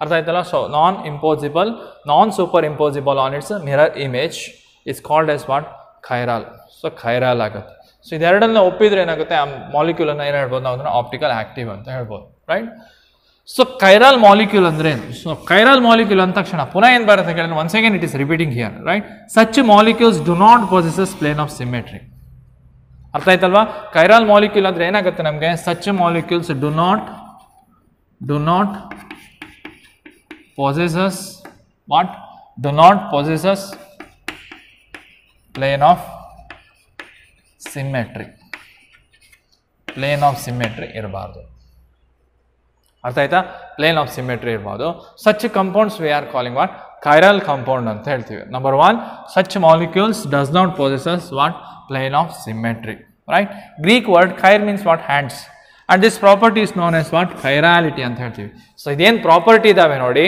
ಅರ್ಥ ಆಯ್ತಲ್ಲ? So non imposable, non super impossible on its mirror image is called as what? Chiral. So chiral ಆಗುತ್ತೆ. So ಇದೆರಡನ್ನ ಒಪ್ಪಿದ್ರೆ ಏನಾಗುತ್ತೆ, ಆ ಮಾಲಿಕ್ಯೂಲನ್ನು ಏನು ಹೇಳ್ಬೋದು ನಾವು? ಅದನ್ನು optical active ಅಂತ ಹೇಳ್ಬೋದು, ರೈಟ್. ಸೊ ಕೈರಾಲ್ ಮಾಲಿಕ್ಯೂಲ್ ಅಂದ್ರೆ ಏನು? ಸೊ ಕೈರಾಲ್ ಮಾಲಿಕ್ಯೂಲ್ ಅಂದ ತಕ್ಷಣ ಪುನಃ ಏನು ಬರುತ್ತೆ ಕೇಳಿದ್ರೆ, once again it is repeating here, right. Such molecules do not possesses plane of symmetry. ಅರ್ಥ ಆಯ್ತಲ್ವಾ? ಕೈರಾಲ್ ಮಾಲಿಕ್ಯೂಲ್ ಅಂದ್ರೆ ಏನಾಗುತ್ತೆ ನಮಗೆ? Such molecules do not possesses what? Do not possesses plane of symmetry. Plane of symmetry ಇರಬಾರ್ದು. ಅರ್ಥ ಆಯ್ತಾ? Plane of symmetry ಇರಬಾರ್ದು. Such compounds we are calling what? Chiral compound ಅಂತ ಹೇಳ್ತೀವಿ. Number one, such molecules does not possesses what? Plane of symmetry, right. Greek word chir means what? Hands. And this property is known as what? Chirality ಅಂತ ಹೇಳ್ತೀವಿ. So ಇದೇನು property ಇದಾವೆ ನೋಡಿ,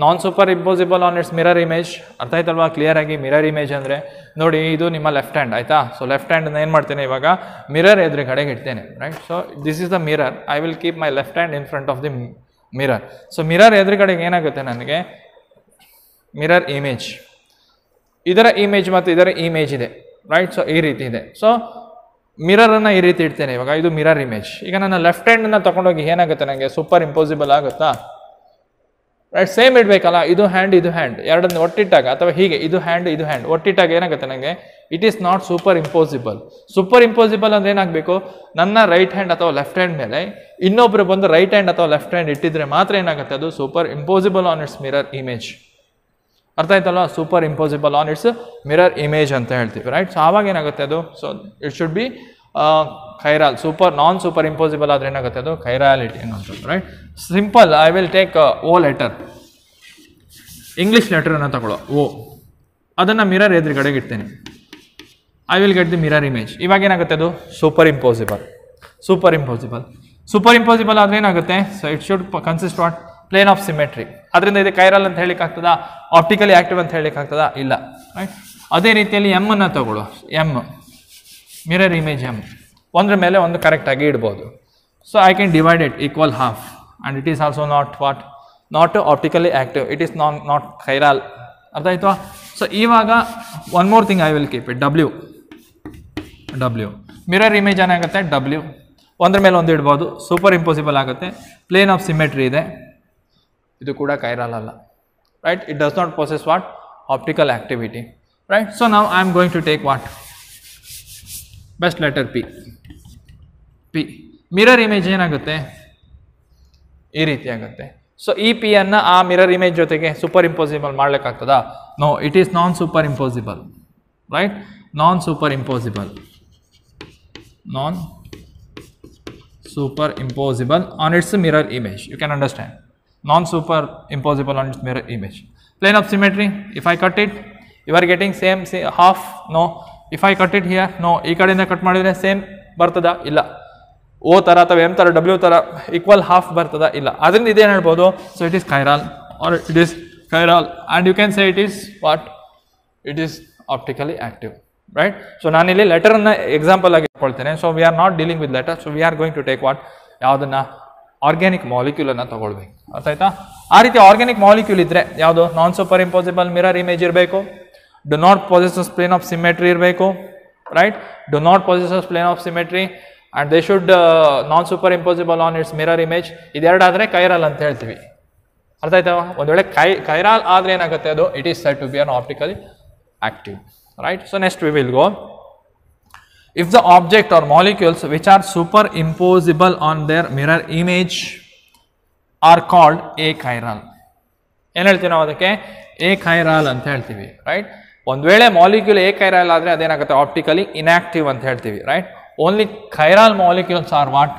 non super impossible on its mirror image. ಅರ್ಥ ಆಯ್ತಲ್ವಾ clear ಆಗಿ? Mirror image ಅಂದರೆ ನೋಡಿ, ಇದು ನಿಮ್ಮ ಲೆಫ್ಟ್ ಹ್ಯಾಂಡ್ ಆಯ್ತಾ? ಸೊ ಲೆಫ್ಟ್ ಹ್ಯಾಂಡ್ ಏನು ಮಾಡ್ತೇನೆ ಇವಾಗ? ಮಿರರ್ ಎದುರುಗಡೆಗೆ ಇಡ್ತೇನೆ, right. So this is the mirror, I will keep my left hand in front of the mirror. So mirror ಎದುರುಗಡೆಗೆ ಏನಾಗುತ್ತೆ ನನಗೆ? ಮಿರರ್ ಇಮೇಜ್, ಇದರ ಇಮೇಜ್ ಮತ್ತು ಇದರ ಇಮೇಜ್ ಇದೆ, ರೈಟ್. ಸೊ ಈ ರೀತಿ ಇದೆ. ಸೊ ಮಿರರನ್ನು ಈ ರೀತಿ ಇಡ್ತೇನೆ ಇವಾಗ, ಇದು ಮಿರರ್ ಇಮೇಜ್. ಈಗ ನನ್ನ ಲೆಫ್ಟ್ ಹ್ಯಾಂಡನ್ನು ತಗೊಂಡೋಗಿ ಏನಾಗುತ್ತೆ ನನಗೆ? ಸೂಪರ್ ಇಂಪೋಸಿಬಲ್ ಆಗುತ್ತಾ? ರೈಟ್, ಸೇಮ್ ಇಡಬೇಕಲ್ಲ. ಇದು ಹ್ಯಾಂಡ್, ಇದು ಹ್ಯಾಂಡ್, ಎರಡನ್ನು ಒಟ್ಟಿಟ್ಟಾಗ ಅಥವಾ ಹೀಗೆ ಇದು ಹ್ಯಾಂಡ್, ಇದು ಹ್ಯಾಂಡ್ ಒಟ್ಟಿಟ್ಟಾಗ ಏನಾಗುತ್ತೆ ನನಗೆ? It is not super impossible. Super impossible ಅಂದ್ರೆ ಏನಾಗಬೇಕು? ನನ್ನ ರೈಟ್ ಹ್ಯಾಂಡ್ ಅಥವಾ ಲೆಫ್ಟ್ ಹ್ಯಾಂಡ್ ಮೇಲೆ ಇನ್ನೊಬ್ರು ಬಂದು ರೈಟ್ ಹ್ಯಾಂಡ್ ಅಥವಾ ಲೆಫ್ಟ್ ಹ್ಯಾಂಡ್ ಇಟ್ಟಿದ್ರೆ ಮಾತ್ರ ಏನಾಗುತ್ತೆ? ಅದು super impossible on its mirror image. ಅರ್ಥ ಆಯ್ತಲ್ವ? Super impossible on its mirror image ಅಂತ ಹೇಳ್ತೀವಿ, ರೈಟ್. ಸೊ ಆವಾಗ ಏನಾಗುತ್ತೆ ಅದು? So it should be chiral. Non super impossible ಆದ್ರೆ ಏನಾಗುತ್ತೆ? ಅದು ಕೈರಾಲಿಟಿ ಅನ್ನೋದು, right. Simple, I will take O letter, English ಲೆಟರನ್ನು ತಗೊಳ್ಳೋ ಓ, ಅದನ್ನು ಮಿರರ್ ಎದುರುಗಡೆಗೆ ಇಡ್ತೇನೆ. I will get the mirror image. ಇವಾಗ ಏನಾಗುತ್ತೆ? ಅದು super impossible. Super impossible, super impossible ಆದರೆ ಏನಾಗುತ್ತೆ? So it should consist what? Plane of symmetry. ಅದರಿಂದ ಇದು ಕೈರಾಲ್ ಅಂತ ಹೇಳಿಕ್ಕಾಗ್ತದಾ? ಆಪ್ಟಿಕಲಿ ಆಕ್ಟಿವ್ ಅಂತ ಹೇಳಿಕ್ಕಾಗ್ತದಾ? ಇಲ್ಲ, ರೈಟ್. ಅದೇ ರೀತಿಯಲ್ಲಿ ಎಮ್ ಅನ್ನು ತಗೊಳ್ಳೋ, ಎಮ್ ಮಿರರ್ ಇಮೇಜ್ ಎಮ್, ಒಂದ್ರ ಮೇಲೆ ಒಂದು ಕರೆಕ್ಟಾಗಿ ಇಡ್ಬೋದು. So I can divide it equal half and it is also not what? Not optically active, it is not chiral. ಅರ್ಥ ಆಯ್ತು? ಸೊ ಇವಾಗ one more thing I will keep it, W mirror image ಏನಾಗುತ್ತೆ? W, ಒಂದ್ರ ಮೇಲೆ ಒಂದು ಇಡ್ಬೋದು, superimposable ಆಗುತ್ತೆ, plane of symmetry ಇದೆ, ಇದು ಕೂಡ ಕೈರಾಲ್ ಅಲ್ಲ, right. It does not possess what? Optical activity, right. So ನಾವು I am going to take what? Best letter P. Mirror image ಏನಾಗುತ್ತೆ? ಈ ರೀತಿ ಆಗುತ್ತೆ. ಸೊ ಈ ಪಿ ಅನ್ನು ಆ ಮಿರರ್ ಇಮೇಜ್ ಜೊತೆಗೆ ಸೂಪರ್ ಇಂಪೋಸಿಬಲ್ ಮಾಡ್ಲಿಕ್ಕಾಗ್ತದಾ? No, it is non super impossible, right. Non super impossible on its mirror image. You can understand. Non-super impossible on its mirror image. Plane of symmetry, if I cut it, you are getting same half? No. If I cut it here, no. ಈ ಕಡೆಯಿಂದ cut ಮಾಡಿದ್ರೆ same ಬರ್ತದಾ? ಇಲ್ಲ. ಓ ಥರ ಅಥವಾ M ಥರ W ಥರ equal half ಬರ್ತದಾ? ಇಲ್ಲ. ಅದರಿಂದ ಇದೇನು ಹೇಳ್ಬೋದು? So it is chiral or it is chiral, and you can say it is what? it is optically active, right? So ನಾನಿಲ್ಲಿ ಲೆಟರ್ ಅನ್ನ ಎಕ್ಸಾಂಪಲ್ ಆಗಿ ಇಟ್ಕೊಳ್ತೇನೆ. So we are not dealing with letter, so we are going to take what, ಯಾವುದನ್ನ organic molecule ಅನ್ನ ತಗೊಳ್ಬೇಕು. ಅರ್ಥ ಆಯ್ತಾ? ಆ ರೀತಿ ಆರ್ಗ್ಯಾನಿಕ್ ಮಾಲಿಕ್ಯೂಲ್ ಇದ್ರೆ ಯಾವುದು, non super impossible mirror image ಇರಬೇಕು, do not possesses plane of symmetry ಇರಬೇಕು, right? Do not possesses plane of symmetry and they should non super impossible on its mirror image. ಇದೆರಡಾದ್ರೆ ಕೈರಲ್ ಅಂತ ಹೇಳ್ತೀವಿ. ಅರ್ಥ ಆಯ್ತಾ? ಒಂದು ವೇಳೆ ಕೈರಾಲ್ ಆದ್ರೆ ಏನಾಗುತ್ತೆ, ಅದು it is said to be an optically active, right? So next we will go, if the object or molecules which are superimposable on their mirror image are called achiral. ಏನು ಹೇಳ್ತೀವಿ ನಾವು ಅದಕ್ಕೆ? achiral ಅಂತ ಹೇಳ್ತೀವಿ, ರೈಟ್? ಒಂದು ವೇಳೆ molecule achiral ಆದರೆ ಅದೇನಾಗುತ್ತೆ, ಆಪ್ಟಿಕಲಿ ಇನ್ಆಕ್ಟಿವ್ ಅಂತ ಹೇಳ್ತೀವಿ, right? Only chiral molecules are what,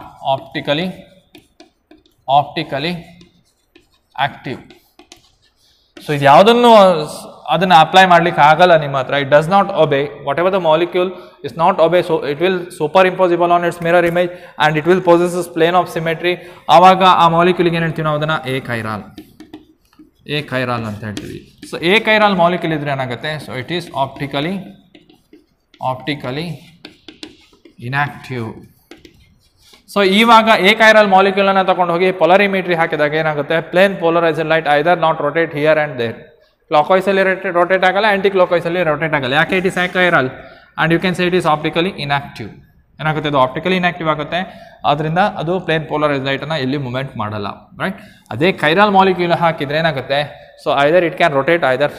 optically active. So ಇದು ಯಾವುದನ್ನು ಅದನ್ನು ಅಪ್ಲೈ ಮಾಡ್ಲಿಕ್ಕೆ ಆಗಲ್ಲ ನಿಮ್ಮ ಹತ್ರ. It does not obey whatever the molecule is not obey, so it will super impossible on its mirror image and it will possesses plane of symmetry. ಆವಾಗ ಆ ಮಾಲಿಕ್ಯೂಲ್ಗೆ ಏನು ಹೇಳ್ತೀವಿ ನಾವು, ಅದನ್ನು achiral ಅಂತ ಹೇಳ್ತೀವಿ. ಸೊ achiral ಮಾಲಿಕ್ಯೂಲ್ ಇದ್ರೆ ಏನಾಗುತ್ತೆ, so it is optically inactive. So ಇವಾಗ achiral ಮಾಲಿಕ್ಯೂಲ್ ಅನ್ನ ತಗೊಂಡು ಹೋಗಿ ಪೊಲರಿಮೀಟ್ರಿ ಹಾಕಿದಾಗ ಏನಾಗುತ್ತೆ, plane polarised light either not rotate here and there. Clockwise ಅಲ್ಲಿ ರೊಟೇಟ್ ಆಗಲ್ಲ, ಆಂಟಿ ಕ್ಲಾಕ್ ವೈಸ್ ಅಲ್ಲಿ ರೊಟೇಟ್ ಆಗಲ್ಲ. ಯಾಕೆ? It is achiral and you can say it is optically inactive. ಏನಾಗುತ್ತೆ, ಅದು ಆಪ್ಟಿಕಲಿ ಇನ್ಆಕ್ಟಿವ್ ಆಗುತ್ತೆ, ಅದರಿಂದ ಅದು ಪ್ಲೇನ್ ಪೋಲರೈಸ್ಡ್ ಲೈಟ್ ಅನ್ನ ಎಲ್ಲಿ ಮೂವ್ಮೆಂಟ್ ಮಾಡಲ್ಲ, ರೈಟ್? ಅದೇ chiral ಮಾಲಿಕ್ಯೂಲ್ ಹಾಕಿದ್ರೆ ಏನಾಗುತ್ತೆ, so either it can rotate either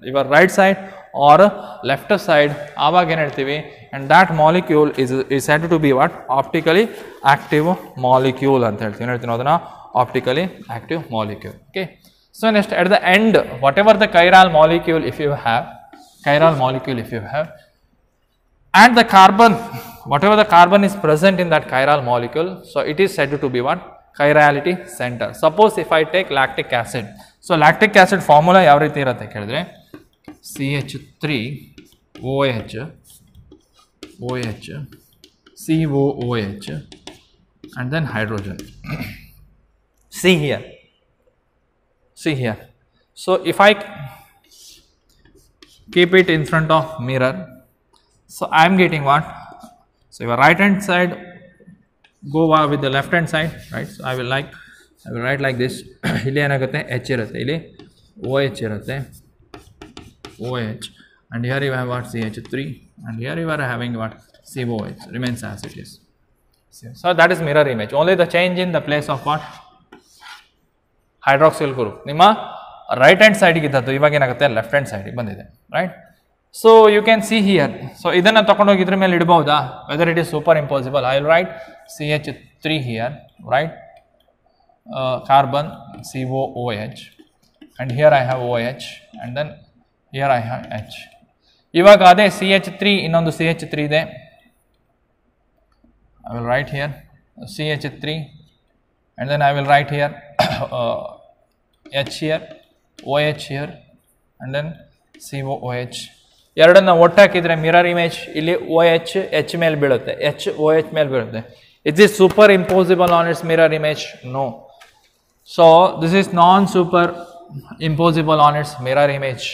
your right side or left side. ಆವಾಗ ಏನು ಹೇಳ್ತೀವಿ, and that molecule is said to be what, optically active molecule ಅಂತ ಹೇಳ್ತೀವಿ. ಏನು ಹೇಳ್ತೀವಿ ಅದನ್ನ, optically active molecule. Okay, so next at the end, whatever the chiral molecule if you have and the carbon, whatever the carbon is present in that chiral molecule, so it is said to be what, chirality center. Suppose if I take lactic acid, so lactic acid formula ಯಾವ ರೀತಿ ಇರುತ್ತೆ ಕೇಳಿದ್ರೆ, CH3OH COOH and then hydrogen. See here. So if I keep it in front of mirror, so I am getting what, so your right hand side go with the left hand side, right? So I will write like this. ಇಲ್ಲಿ ಏನಾಗುತ್ತೆ, H ಇರುತ್ತೆ, ಇಲ್ಲಿ OH ಇರುತ್ತೆ, OH, and here you have what, CH3, and here you are having what, COH, remains as it is. So that is mirror image. Only the change in the place of what, hydroxyl group. ನಿಮ್ಮ right hand ಸೈಡ್ಗೆ ಇದ್ದದ್ದು ಇವಾಗ ಏನಾಗುತ್ತೆ, left hand ಸೈಡ್ಗೆ ಬಂದಿದೆ, right? So you can see here. So ಇದನ್ನು ತಗೊಂಡೋಗಿ ಇದ್ರ ಮೇಲೆ ಇಡಬಹುದಾ, whether it is super impossible. I will write CH3 here, right? Carbon COOH, and here I have OH, and then here I have H. ಇವಾಗ ಅದೇ CH3 ಇನ್ನೊಂದು CH3 ಇದೆ. I will write here CH3, and then I will write here H here, OH here, and then COOH. ಎರಡನ್ನ ಒಟ್ಟಾಕಿದ್ರೆ mirror image ಇಲ್ಲಿ OH H ಮೇಲೆ ಬೀಳುತ್ತೆ, H OH ಮೇಲೆ ಬೀಳುತ್ತೆ. Is this super imposable on its mirror image? No. So this is non super imposable on its mirror image.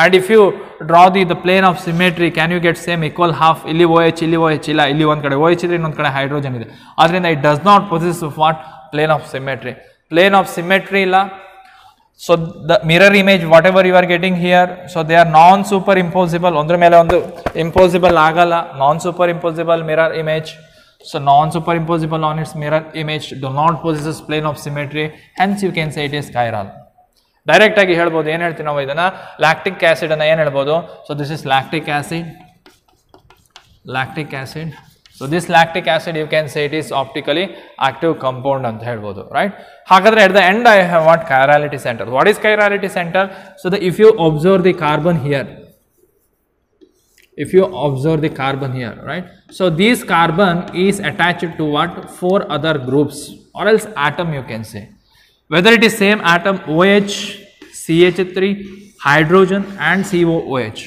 And if you draw the plane of symmetry, can you get same equal half? ಇಲ್ಲಿ OH ಇಲ್ಲ, ಇಲ್ಲಿ ಒಂದು ಕಡೆ OH ಇದ್ರೆ ಇನ್ನೊಂದು ಕಡೆ hydrogen ಇದೆ. ಆದ್ರಿಂದ it does not possess what, plane of symmetry. Plane of symmetry ಇಲ್ಲ. So the mirror image whatever you are getting here, so they are non superimposable. ಒಂದ್ರ ಮೇಲೆ ಒಂದು imposable ಆಗಲ್ಲ, non superimposable mirror image. So non superimposable on its mirror image, do not possess plane of symmetry, hence you can say it is chiral. Direct ಆಗಿ ಹೇಳ್ಬೋದು, ಏನು ಹೇಳ್ತೀವಿ ನಾವು ಇದನ್ನ, ಲ್ಯಾಕ್ಟಿಕ್ ಆಸಿಡ್ ಅನ್ನ ಏನು ಹೇಳ್ಬೋದು, so this is lactic acid. So this lactic acid you can say it is optically active compound ಅಂತ ಹೇಳ್ಬೋದು, ರೈಟ್? ಹಾಗಾದ್ರೆ at the end I have what, chirality center. What is chirality center? So if you observe the carbon here, right? So this carbon is attached to what, 4 other groups or else atom you can say. Whether it is same atom OH, CH3, hydrogen and COOH.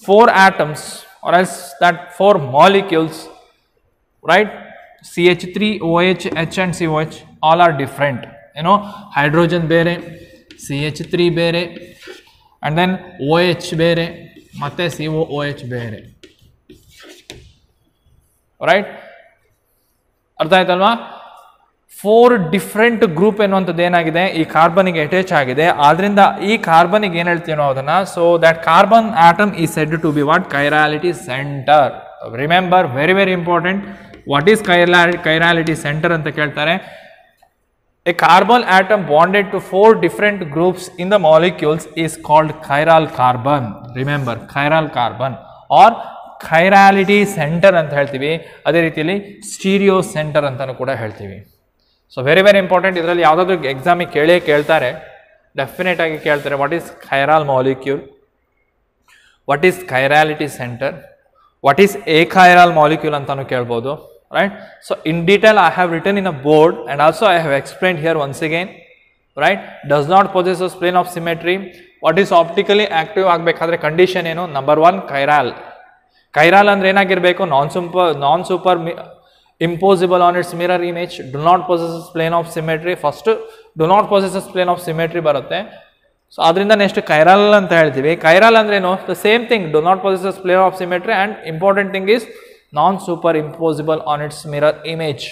4 atoms or else that 4 molecules, right? CH3, OH, H and COH all are different. You know, hydrogen ಬೇರೆ, CH3 ಬೇರೆ, and then OH ಬೇರೆ ಮತ್ತೆ COOH ಬೇರೆ, right? ಅರ್ಥ ಆಯ್ತಲ್ವಾ? 4 different group ಎನ್ನುವಂಥದ್ದು ಏನಾಗಿದೆ ಈ ಕಾರ್ಬನ್ಗೆ ಅಟ್ಯಾಚ್ ಆಗಿದೆ. ಆದ್ರಿಂದ ಈ ಕಾರ್ಬನ್ಗೆ ಏನು ಹೇಳ್ತೀವಿ ನಾವು ಅದನ್ನ, so that carbon atom is said to be what? Chirality centre. Remember, very very important. What is chirality centre ಅಂತ ಕೇಳ್ತಾರೆ. A carbon atom bonded to 4 different groups in the molecules is called chiral carbon. Remember, chiral carbon or chirality center ಅಂತ ಹೇಳ್ತೀವಿ. ಅದೇ ರೀತಿಯಲ್ಲಿ stereo centre ಅಂತಾನು ಕೂಡ ಹೇಳ್ತೀವಿ. So very very important. ಇದರಲ್ಲಿ ಯಾವುದಾದ್ರೂ ಎಕ್ಸಾಮಿಗೆ ಕೇಳ್ತಾರೆ, ಡೆಫಿನೆಟ್ ಆಗಿ ಕೇಳ್ತಾರೆ. What is chiral molecule, what is chirality center, what is achiral molecule ಅಂತಾನು ಕೇಳ್ಬೋದು, right? So in detail I have written in a board and also I have explained here once again, right? Does not possess a plane of symmetry. What is optically active ಆಗಬೇಕಾದ್ರೆ condition ಏನು? Number 1 chiral. chiral ಅಂದ್ರೆ ಏನಾಗಿರಬೇಕು? ನಾನ್ super imposable on its mirror image, do not possess a plane of symmetry. First do not possess a plane of symmetry ಬರುತ್ತೆ. So ಅದರಿಂದ next chiral ಅಂತ ಹೇಳ್ತೀವಿ. chiral ಅಂದ್ರೆ ಏನು? The same thing, do not possess a plane of symmetry and important thing is non super impossible on its mirror image.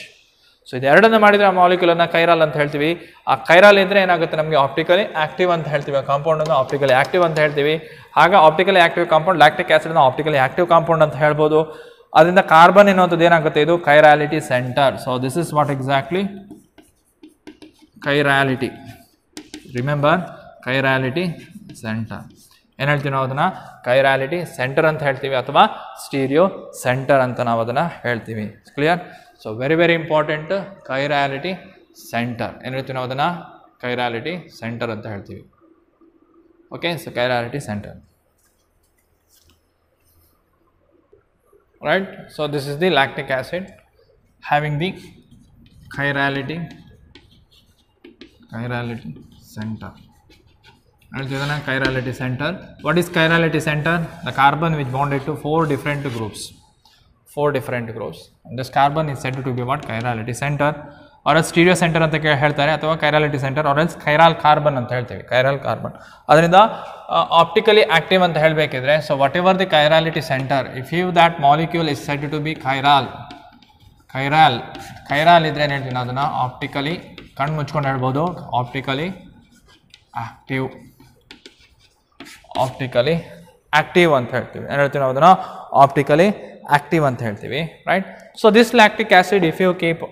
So ಇದೆರಡನ್ನ ಮಾಡಿದ್ರೆ ಆ ಮಾಲಿಕ್ಯೂಲನ್ನು ಕೈರಾಲ್ ಅಂತ ಹೇಳ್ತೀವಿ. ಆ ಕೈರಾಲ್ ಇದ್ರೆ ಏನಾಗುತ್ತೆ ನಮಗೆ? ಆಪ್ಟಿಕಲಿ ಆಕ್ಟಿವ್ ಅಂತ ಹೇಳ್ತೀವಿ. ಆ ಕಾಂಪೌಂಡನ್ನು ಆಪ್ಟಿಕಲಿ ಆಕ್ಟಿವ್ ಅಂತ ಹೇಳ್ತೀವಿ. ಆಗ ಆಪ್ಟಿಕಲಿ ಆಕ್ಟಿವ್ ಕಾಂಪೌಂಡ್ ಲ್ಯಾಕ್ಟಿಕ್ ಆಸಿಡ್ನ ಆಪ್ಟಿಕಲಿ ಆಕ್ಟಿವ್ ಕಾಂಪೌಂಡ್ ಅಂತ ಹೇಳ್ಬೋದು. ಅದರಿಂದ ಕಾರ್ಬನ್ ಎನ್ನುವಂಥದ್ದು ಏನಾಗುತ್ತೆ? ಇದು chirality centre. So this is what exactly chirality. Remember, chirality centre. ಏನು ಹೇಳ್ತೀವಿ ನಾವು ಅದನ್ನು? ಕೈರಾಲಿಟಿ ಸೆಂಟರ್ ಅಂತ ಹೇಳ್ತೀವಿ ಅಥವಾ ಸ್ಟೀರಿಯೋ ಸೆಂಟರ್ ಅಂತ ನಾವು ಅದನ್ನು ಹೇಳ್ತೀವಿ. Clear? So very very important. Chirality centre ಏನು ಹೇಳ್ತೀವಿ ನಾವು ಅದನ್ನು? ಕೈರಾಲಿಟಿ ಸೆಂಟರ್ ಅಂತ ಹೇಳ್ತೀವಿ. Okay, so chirality centre, right? So this is the lactic acid having the chirality centre. Chirality center. What is chirality center? The carbon which bonded to 4 different groups. 4 different groups. And this carbon is said to be what? Chirality center. Or a stereo center ಅಂತ ಹೇಳ್ತಾರೆ, ಅಥವಾ chirality center or else chiral carbon ಅಂತ ಹೇಳ್ತೀವಿ. chiral carbon. ಅದರಿಂದ optically active ಅಂತ ಹೇಳಬೇಕಿದ್ರೆ, so whatever the chirality center, if you that molecule is said to be chiral ಇದ್ರೆ ಏನು ಹೇಳ್ತೀವಿ ನಾವು ಅದನ್ನು? ಆಪ್ಟಿಕಲಿ, ಕಣ್ಣು ಮುಚ್ಕೊಂಡು ಹೇಳ್ಬೋದು, ಆಪ್ಟಿಕಲಿ ಆಕ್ಟಿವ್ ಅಂತ ಹೇಳ್ತೀವಿ. ಏನು ಹೇಳ್ತೀವಿ ನಾವು ಅದನ್ನು? ಆಪ್ಟಿಕಲಿ ಆಕ್ಟಿವ್ ಅಂತ ಹೇಳ್ತೀವಿ, right? So this lactic acid if you keep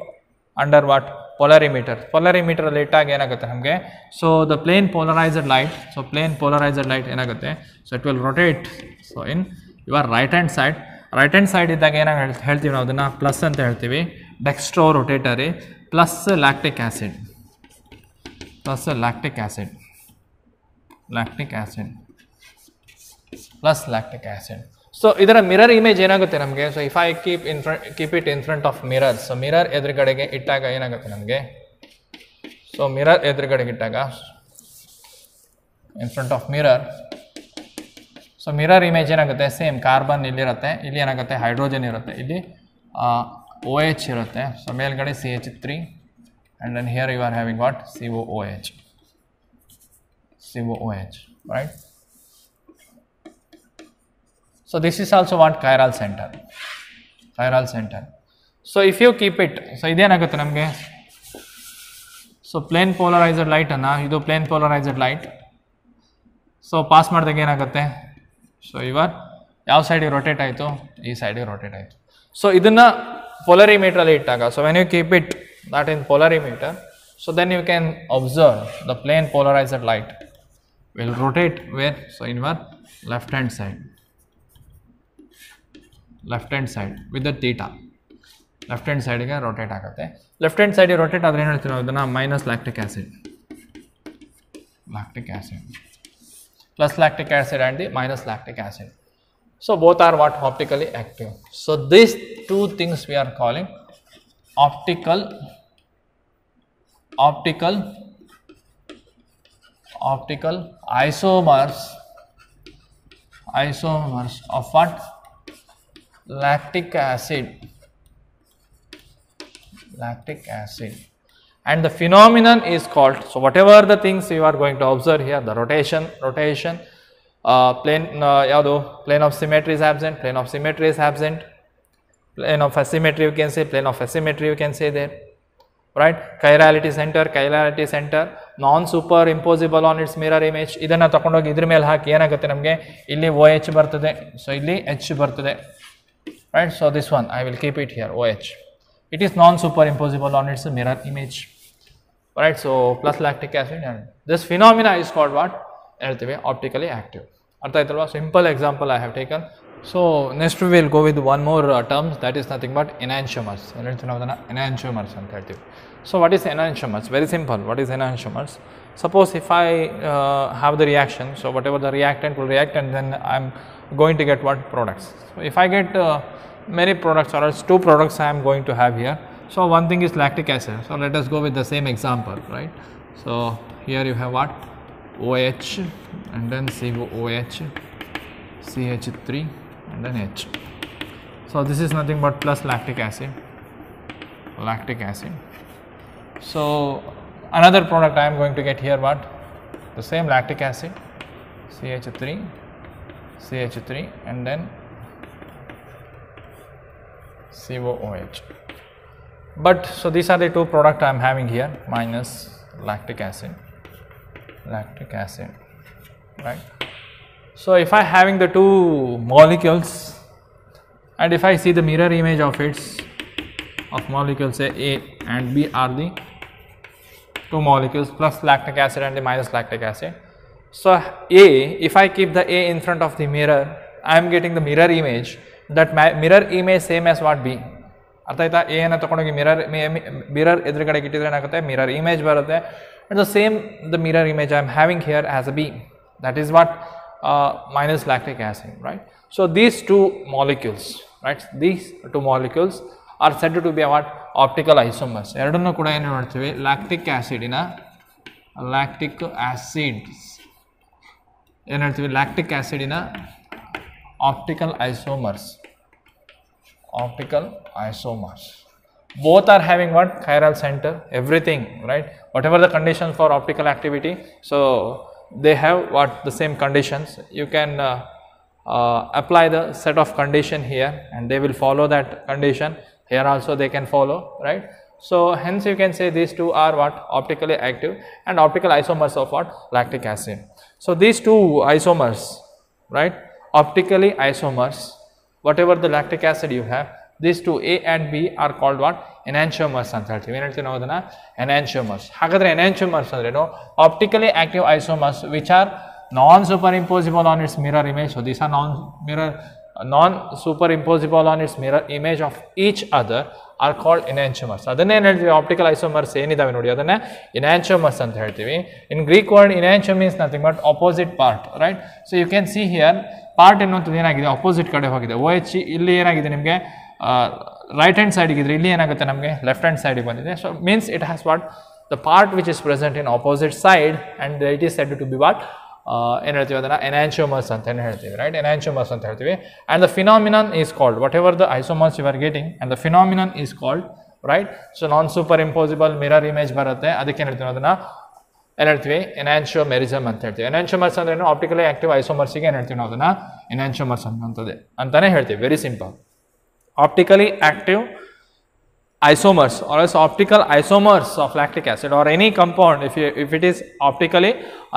under what? Polarimeter. ಪೊಲರಿಮೀಟರಲ್ಲಿ ಇಟ್ಟಾಗ ಏನಾಗುತ್ತೆ ನಮಗೆ? So the plane polarised light, so plane polarised light ಏನಾಗುತ್ತೆ? So it will rotate. So in your right hand side ಇದ್ದಾಗ ಏನಾಗ ಹೇಳ್ತೀವಿ ನಾವು ಅದನ್ನು? ಪ್ಲಸ್ ಅಂತ ಹೇಳ್ತೀವಿ. Dextro rotatory plus lactic acid plus lactic acid plus lactic acid. So ಇದರ mirror image ಏನಾಗುತ್ತೆ ನಮಗೆ? So if I keep it in front of mirror, so mirror ಎದುರುಗಡೆಗೆ ಇಟ್ಟಾಗ ಏನಾಗುತ್ತೆ ನಮಗೆ? ಸೊ ಮಿರರ್ ಎದುರುಗಡೆಗೆ ಇಟ್ಟಾಗ in front of mirror, so mirror image ಏನಾಗುತ್ತೆ? ಸೇಮ್ ಕಾರ್ಬನ್ ಇಲ್ಲಿರುತ್ತೆ, ಇಲ್ಲಿ ಏನಾಗುತ್ತೆ? ಹೈಡ್ರೋಜನ್ ಇರುತ್ತೆ, ಇಲ್ಲಿ OH ಇರುತ್ತೆ. ಸೊ ಮೇಲ್ಗಡೆ CH3 and then here you are having what? COOH, right? So this is also what? Chiral center. So if you keep it, so iದೇನಾಗುತ್ತೆ ನಮಗೆ? So plane polarised light ಅನ್ನ, ಇದು plane polarised light, so pass ಮಾಡಿದಾಗ ಏನಾಗುತ್ತೆ? So ಇವಾಗ ಯಾವ ಸೈಡಿಗೆ rotate ಆಯಿತು? ಈ ಸೈಡಿಗೆ ರೊಟೇಟ್ ಆಯಿತು. ಸೊ ಇದನ್ನು ಪೊಲರಿಮೀಟ್ರಲ್ಲಿ ಇಟ್ಟಾಗ, so when you keep it that in polarimeter, so then you can observe the plane polarized light will rotate where? So in your left hand side with the theta, left hand side ಗೆ rotate ಆಗುತ್ತೆ. left hand side ಗೆ rotate ಆದರೆ ಏನು ಹೇಳ್ತೀವಿ ನಾವು ಇದನ್ನು? minus lactic acid plus lactic acid and the minus lactic acid. So both are what? Optically active. So these two things we are calling optical isomers of what? Lactic acid. And the phenomenon is called, so whatever the things you are going to observe here, the rotation, plane yado plane of symmetry is absent, plane of symmetry is absent, plane of asymmetry you can say, plane of asymmetry you can say there, right? Chirality center, non superimposable on its mirror image. ಇದನ್ನ ತಕೊಂಡೋಗಿ ಇದ್ರ ಮೇಲೆ ಹಾಕಿ ಏನಾಗುತ್ತೆ ನಮಗೆ ಇಲ್ಲಿ OH ಬರ್ತದೆ, so ಇಲ್ಲಿ H ಬರ್ತದೆ, right? So this one I will keep it here, OH. It is non superimposable on its mirror image, right? So plus lactic acid, and this phenomena is called what? ಹೇಳ್ತೀವಿ optically active. ಅರ್ಥ ಆಯ್ತಲ್ವಾ? Simple example I have taken. So next we will go with one more terms, that is nothing but enantiomers. ಏನು ಹೇಳ್ತೀವಿ ನಾವು ಅದನ್ನು enantiomers ಅಂತ ಹೇಳ್ತೀವಿ. So what is enantiomers? Very simple. What is enantiomers? Suppose if I have the reaction, so whatever the reactant will react, and then I am going to get what products. So if I get many products, or else two products I am going to have here. So one thing is lactic acid. So let us go with the same example, right? So here you have what? OH and then COOH, CH3 and then H. So this is nothing but plus lactic acid. So another product I am going to get here, what? The same lactic acid, CH3 and then COOH. But so these are the two products I am having here, minus lactic acid, right? So if I having the two molecules, and if I see the mirror image of its of molecules, say A and B are the two molecules plus lactic acid and the minus lactic acid. So A, if I keep the A in front of the mirror, I am getting the mirror image. That mirror image same as what B. ಅರ್ಥ ಆಯ್ತಾ? A ಅನ್ನು ತಗೊಂಡೋಗಿ mirror ಎದುರುಗಡೆಗೆ ಇಟ್ಟಿದ್ರೆ ಏನಾಗುತ್ತೆ? Mirror image ಬರುತ್ತೆ. And the same the mirror image I am having here as a B. That is what minus lactic acid, right? So these two molecules, right? These two molecules are said to be what? Optical isomers. ಎರಡನ್ನೂ ಕೂಡ ಏನು ಮಾಡ್ತೀವಿ? Lactic ಆಸಿಡಿನ ಏನು ಹೇಳ್ತೀವಿ? Lactic ಆಸಿಡಿನ optical isomers. Both are having what? Chiral center, everything, right? Whatever the conditions for optical activity, so they have what? The same conditions. You can apply the set of condition here, and they will follow that condition. Here also they can follow, right? So hence you can say these two are what? Optically active and optical isomers of what? Lactic acid. So these two isomers, right? Optically isomers, whatever the lactic acid you have, these two A and B are called what? Enantiomers ಅಂತ ಹೇಳ್ತೀವಿ. ಏನು ಹೇಳ್ತೀವಿ ನಾವು ಅದನ್ನು? Enantiomers. ಹಾಗಾದರೆ enantiomers ಅಂದ್ರೇನು? Optically active isomers which are non superimposable on its mirror image. So these are non superimposable on its mirror image of each other are called enantiomers. ಅದನ್ನೇ ಏನು ಹೇಳ್ತೀವಿ? ಆಪ್ಟಿಕಲ್ ಐಸೋಮರ್ಸ್ ಏನಿದಾವೆ ನೋಡಿ ಅದನ್ನೇ enantiomers ಅಂತ ಹೇಳ್ತೀವಿ. In Greek word enantiom means nothing but opposite part, right? So you can see here part ಎನ್ನುವಂಥದ್ದು ಏನಾಗಿದೆ? Opposite ಕಡೆ ಹೋಗಿದೆ. OH ಇಲ್ಲಿ ಏನಾಗಿದೆ ನಿಮಗೆ? ರೈಟ್ ಹ್ಯಾಂಡ್ ಸೈಡಿಗೆ ಇದ್ರೆ ಇಲ್ಲಿ ಏನಾಗುತ್ತೆ ನಮಗೆ? ಲೆಫ್ಟ್ ಹ್ಯಾಂಡ್ ಸೈಡಿಗೆ ಬಂದಿದೆ. So means it has what? The part which is present in opposite side and it is said to be what? ಏನು ಹೇಳ್ತೀವಿ ಅದನ್ನು? enantiomers ಅಂತ ಹೇಳ್ತೀವಿ, ರೈಟ್? enantiomers ಅಂತ ಹೇಳ್ತೀವಿ. And the phenomenon is called whatever the isomers you are getting, and the phenomenon is called, right? So non super impossible mirror image ಬರುತ್ತೆ, ಅದಕ್ಕೆ ಏನು ಹೇಳ್ತೀವಿ ಅದನ್ನು? ಏನು ಹೇಳ್ತೀವಿ? ಎನಾನ್ಶಿಯೋಮೆರಿಸಮ್ ಅಂತ ಹೇಳ್ತೀವಿ. ಎನಾನ್ಶಿಯೋಮರ್ಸ್ ಅಂದ್ರೆ ಏನು? ಆಪ್ಟಿಕಲಿ ಆಕ್ಟಿವ್ ಐಸೋಮರ್ಸಿಗೆ ಏನು ಹೇಳ್ತೀವಿ ನಾವು ಅದನ್ನು? ಎನಾನ್ಶಿಯೋಮರ್ಸ್ ಅಂತಾನೆ ಹೇಳ್ತೀವಿ. Very simple. Optically active isomers or else optical isomers of lactic acid or any compound, if it is optically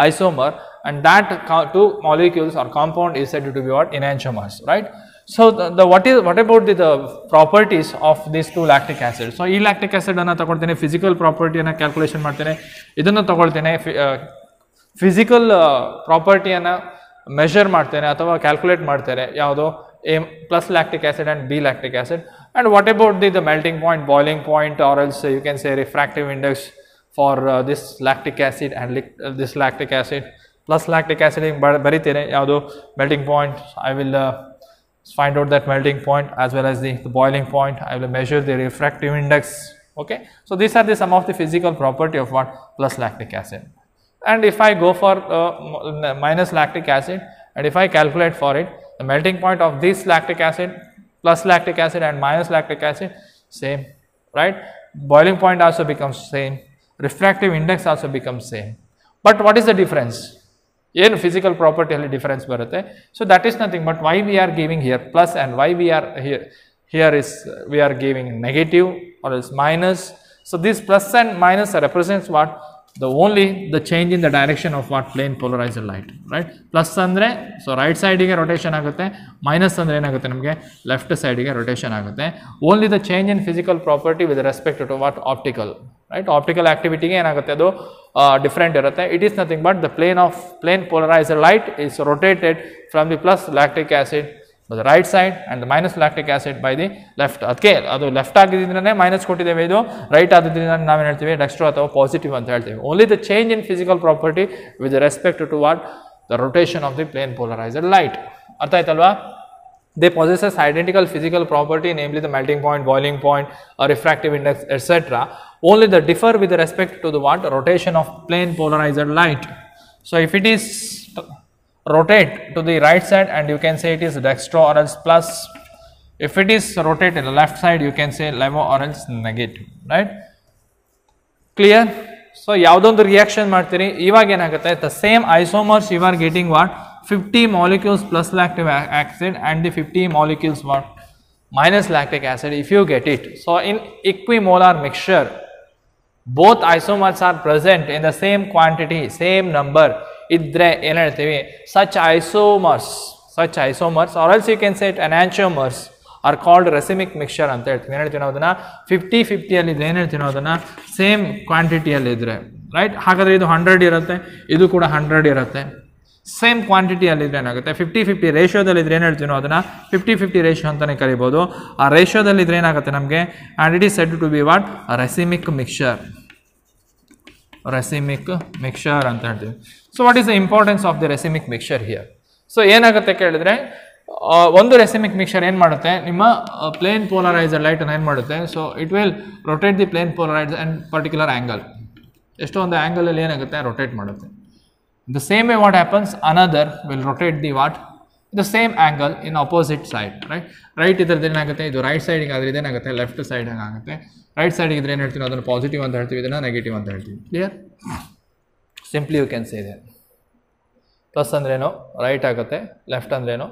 isomer, and that two molecules or compound is said to be what? Enantiomers, right? So what about the properties of these two lactic acids? So ee lactic acid anna tagoltene, physical property anna calculation ಮಾಡ್ತೇನೆ, ಇದನ್ನ ತಗೊಳ್ತೇನೆ, physical property anna measure ಮಾಡ್ತೇನೆ ಅಥವಾ calculate ಮಾಡ್ತೇನೆ, ಯಾವುದು? A plus lactic acid and B lactic acid. And what about the melting point, boiling point, or else you can say refractive index for this lactic acid and this lactic acid? Plus lactic acid ಬರೀತೇನೆ, ಯಾವುದು? melting point. I will find out that melting point as well as the boiling point. I will measure the refractive index. Okay, so these are some of the physical property of what? Plus lactic acid. And if I go for minus lactic acid, and if I calculate for it, the melting point of this lactic acid, plus lactic acid and minus lactic acid, same, right? Boiling point also becomes same, refractive index also becomes same. But what is the difference? ಏನು physical ಪ್ರಾಪರ್ಟಿಯಲ್ಲಿ difference ಬರುತ್ತೆ. So that is nothing but why we are giving here plus and why we are here is we are giving negative or else minus. So this plus and minus represents what? The change in the direction of what? Plane polarized light, right? Plus andre so right side ige rotation agutte, minus andre enagutte namage left side ige rotation agutte. Only the change in physical property with respect to what? Optical, right? Optical activity ge enagutte adu different irutte. It is nothing but the plane polarized light is rotated from the plus lactic acid by the right side and the minus lactic acid by the left. ಅದಕ್ಕೆ ಅದು left ಆಗಿದ್ದರೆ minus ಕೊಟ್ಟಿದ್ದೇವೆ, ಇದು right ಆದ್ರಿಂದ ನಾವೇನು ಹೇಳ್ತೀವಿ dextro ಅಥವಾ positive ಅಂತ ಹೇಳ್ತೀವಿ. Only the change in physical property with respect to what? The rotation of the plane polarised light. ಅರ್ಥ ಆಯ್ತಲ್ವಾ? They possess identical physical property, namely the melting point, boiling point, or refractive index, etc. Only they differ with respect to the what? Rotation of plane polarized light. So if it is rotate to the right side, and you can say it is dextro or else plus. If it is rotated to the left side, you can say levo or else negative, right? Clear? So yaudondu reaction ಮಾಡ್ತೀರಿ, ಇವಾಗ ಏನಾಗುತ್ತೆ? The same isomers you are getting what? 50 molecules plus lactic acid and the 50 molecules what? Minus lactic acid. If you get it, so in equimolar mixture, both isomers are present in the same quantity, same number. ಇದ್ರೆ ಏನು ಹೇಳ್ತೀವಿ? such isomers or else you can say it enantiomers are called racemic mixture ಅಂತ ಹೇಳ್ತೀವಿ. ಏನು ಹೇಳ್ತೀವಿ ನಾವು ಅದನ್ನ? 50-50 ಅಲ್ಲಿ ಇದ್ರೆ ಏನು ಹೇಳ್ತೀವಿ ನಾವು ಅದನ್ನ? ಸೇಮ್ ಕ್ವಾಂಟಿಟಿಯಲ್ಲಿ ಇದ್ರೆ, ರೈಟ್? ಹಾಗಾದ್ರೆ ಇದು 100 ಇರುತ್ತೆ, ಇದು ಕೂಡ 100 ಇರುತ್ತೆ. ಸೇಮ್ ಕ್ವಾಂಟಿಟಿಯಲ್ಲಿ ಇದ್ರೆ ಏನಾಗುತ್ತೆ? 50-50 ರೇಷಿಯೋದಲ್ಲಿ ಇದ್ರೆ ಏನು ಹೇಳ್ತೀವಿ ನಾವು ಅದನ್ನ? 50-50 ರೇಷಿಯೋ ಅಂತಾನೆ ಕರಿಬೋದು. ಆ ರೇಷಿಯೋದಲ್ಲಿ ಇದ್ರೆ ಏನಾಗುತ್ತೆ ನಮಗೆ? and it is said to be what? a racemic mixture. Racemic mixture ಅಂತ ಹೇಳ್ತೀವಿ. So what is the importance of the racemic mixture here? So ಏನಾಗುತ್ತೆ ಕೇಳಿದ್ರೆ, ಒಂದು ರೆಸಿಮಿಕ್ ಮಿಕ್ಸ್ಚರ್ ಏನು ಮಾಡುತ್ತೆ? ನಿಮ್ಮ ಪ್ಲೇನ್ ಪೋಲರೈಸ್ಡ್ ಲೈಟ್ ಅನ್ನು ಏನು ಮಾಡುತ್ತೆ? So it will rotate the plane polarised and particular angle. ಎಷ್ಟೋ ಒಂದು ಆ್ಯಂಗಲಲ್ಲಿ ಏನಾಗುತ್ತೆ? ರೊಟೇಟ್ ಮಾಡುತ್ತೆ. The same way what happens, another will rotate the what? The same angle in opposite side, right? Right ಇದ್ರದ್ದು ಏನಾಗುತ್ತೆ? ಇದು ರೈಟ್ ಸೈಡಿಗೆ ಆದರೆ ಇದೇನಾಗುತ್ತೆ? ಲೆಫ್ಟ್ ಸೈಡ್ ಆಗುತ್ತೆ. ರೈಟ್ ಸೈಡಿಗೆ ಇದ್ರೆ ಏನು ಹೇಳ್ತೀವಿ? ಅದನ್ನು ಪಾಸಿಟಿವ್ ಅಂತ ಹೇಳ್ತೀವಿ, ಇದನ್ನು ನೆಗೆಟಿವ್ ಅಂತ ಹೇಳ್ತೀವಿ. Clear? Simply you can say ಇದೆ. ಪ್ಲಸ್ ಅಂದ್ರೇನು? ರೈಟ್ ಆಗುತ್ತೆ, ಲೆಫ್ಟ್ ಅಂದ್ರೇನು?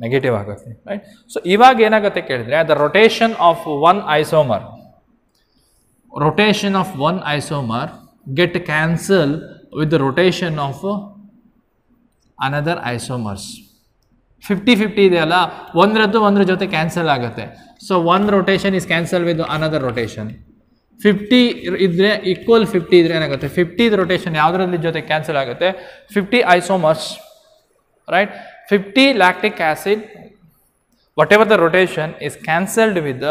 ನೆಗೆಟಿವ್ ಆಗುತ್ತೆ, ರೈಟ್? ಸೊ ಇವಾಗ ಏನಾಗುತ್ತೆ ಕೇಳಿದ್ರೆ, the rotation of one isomer get cancel with the rotation of another isomers. 50-50 ಇದೆಯಲ್ಲ, ಒಂದ್ರ ಜೊತೆ ಕ್ಯಾನ್ಸಲ್ ಆಗುತ್ತೆ. So one rotation is cancel with another rotation. 50 ಇದ್ರೆ ಈಕ್ವಲ್ 50 ಇದ್ರೆ ಏನಾಗುತ್ತೆ? 50 ರೊಟೇಷನ್ ಯಾವುದರಲ್ಲಿ ಜೊತೆ ಕ್ಯಾನ್ಸಲ್ ಆಗುತ್ತೆ? 50 isomers, right? 50 lactic acid, what ever the rotation is cancelled with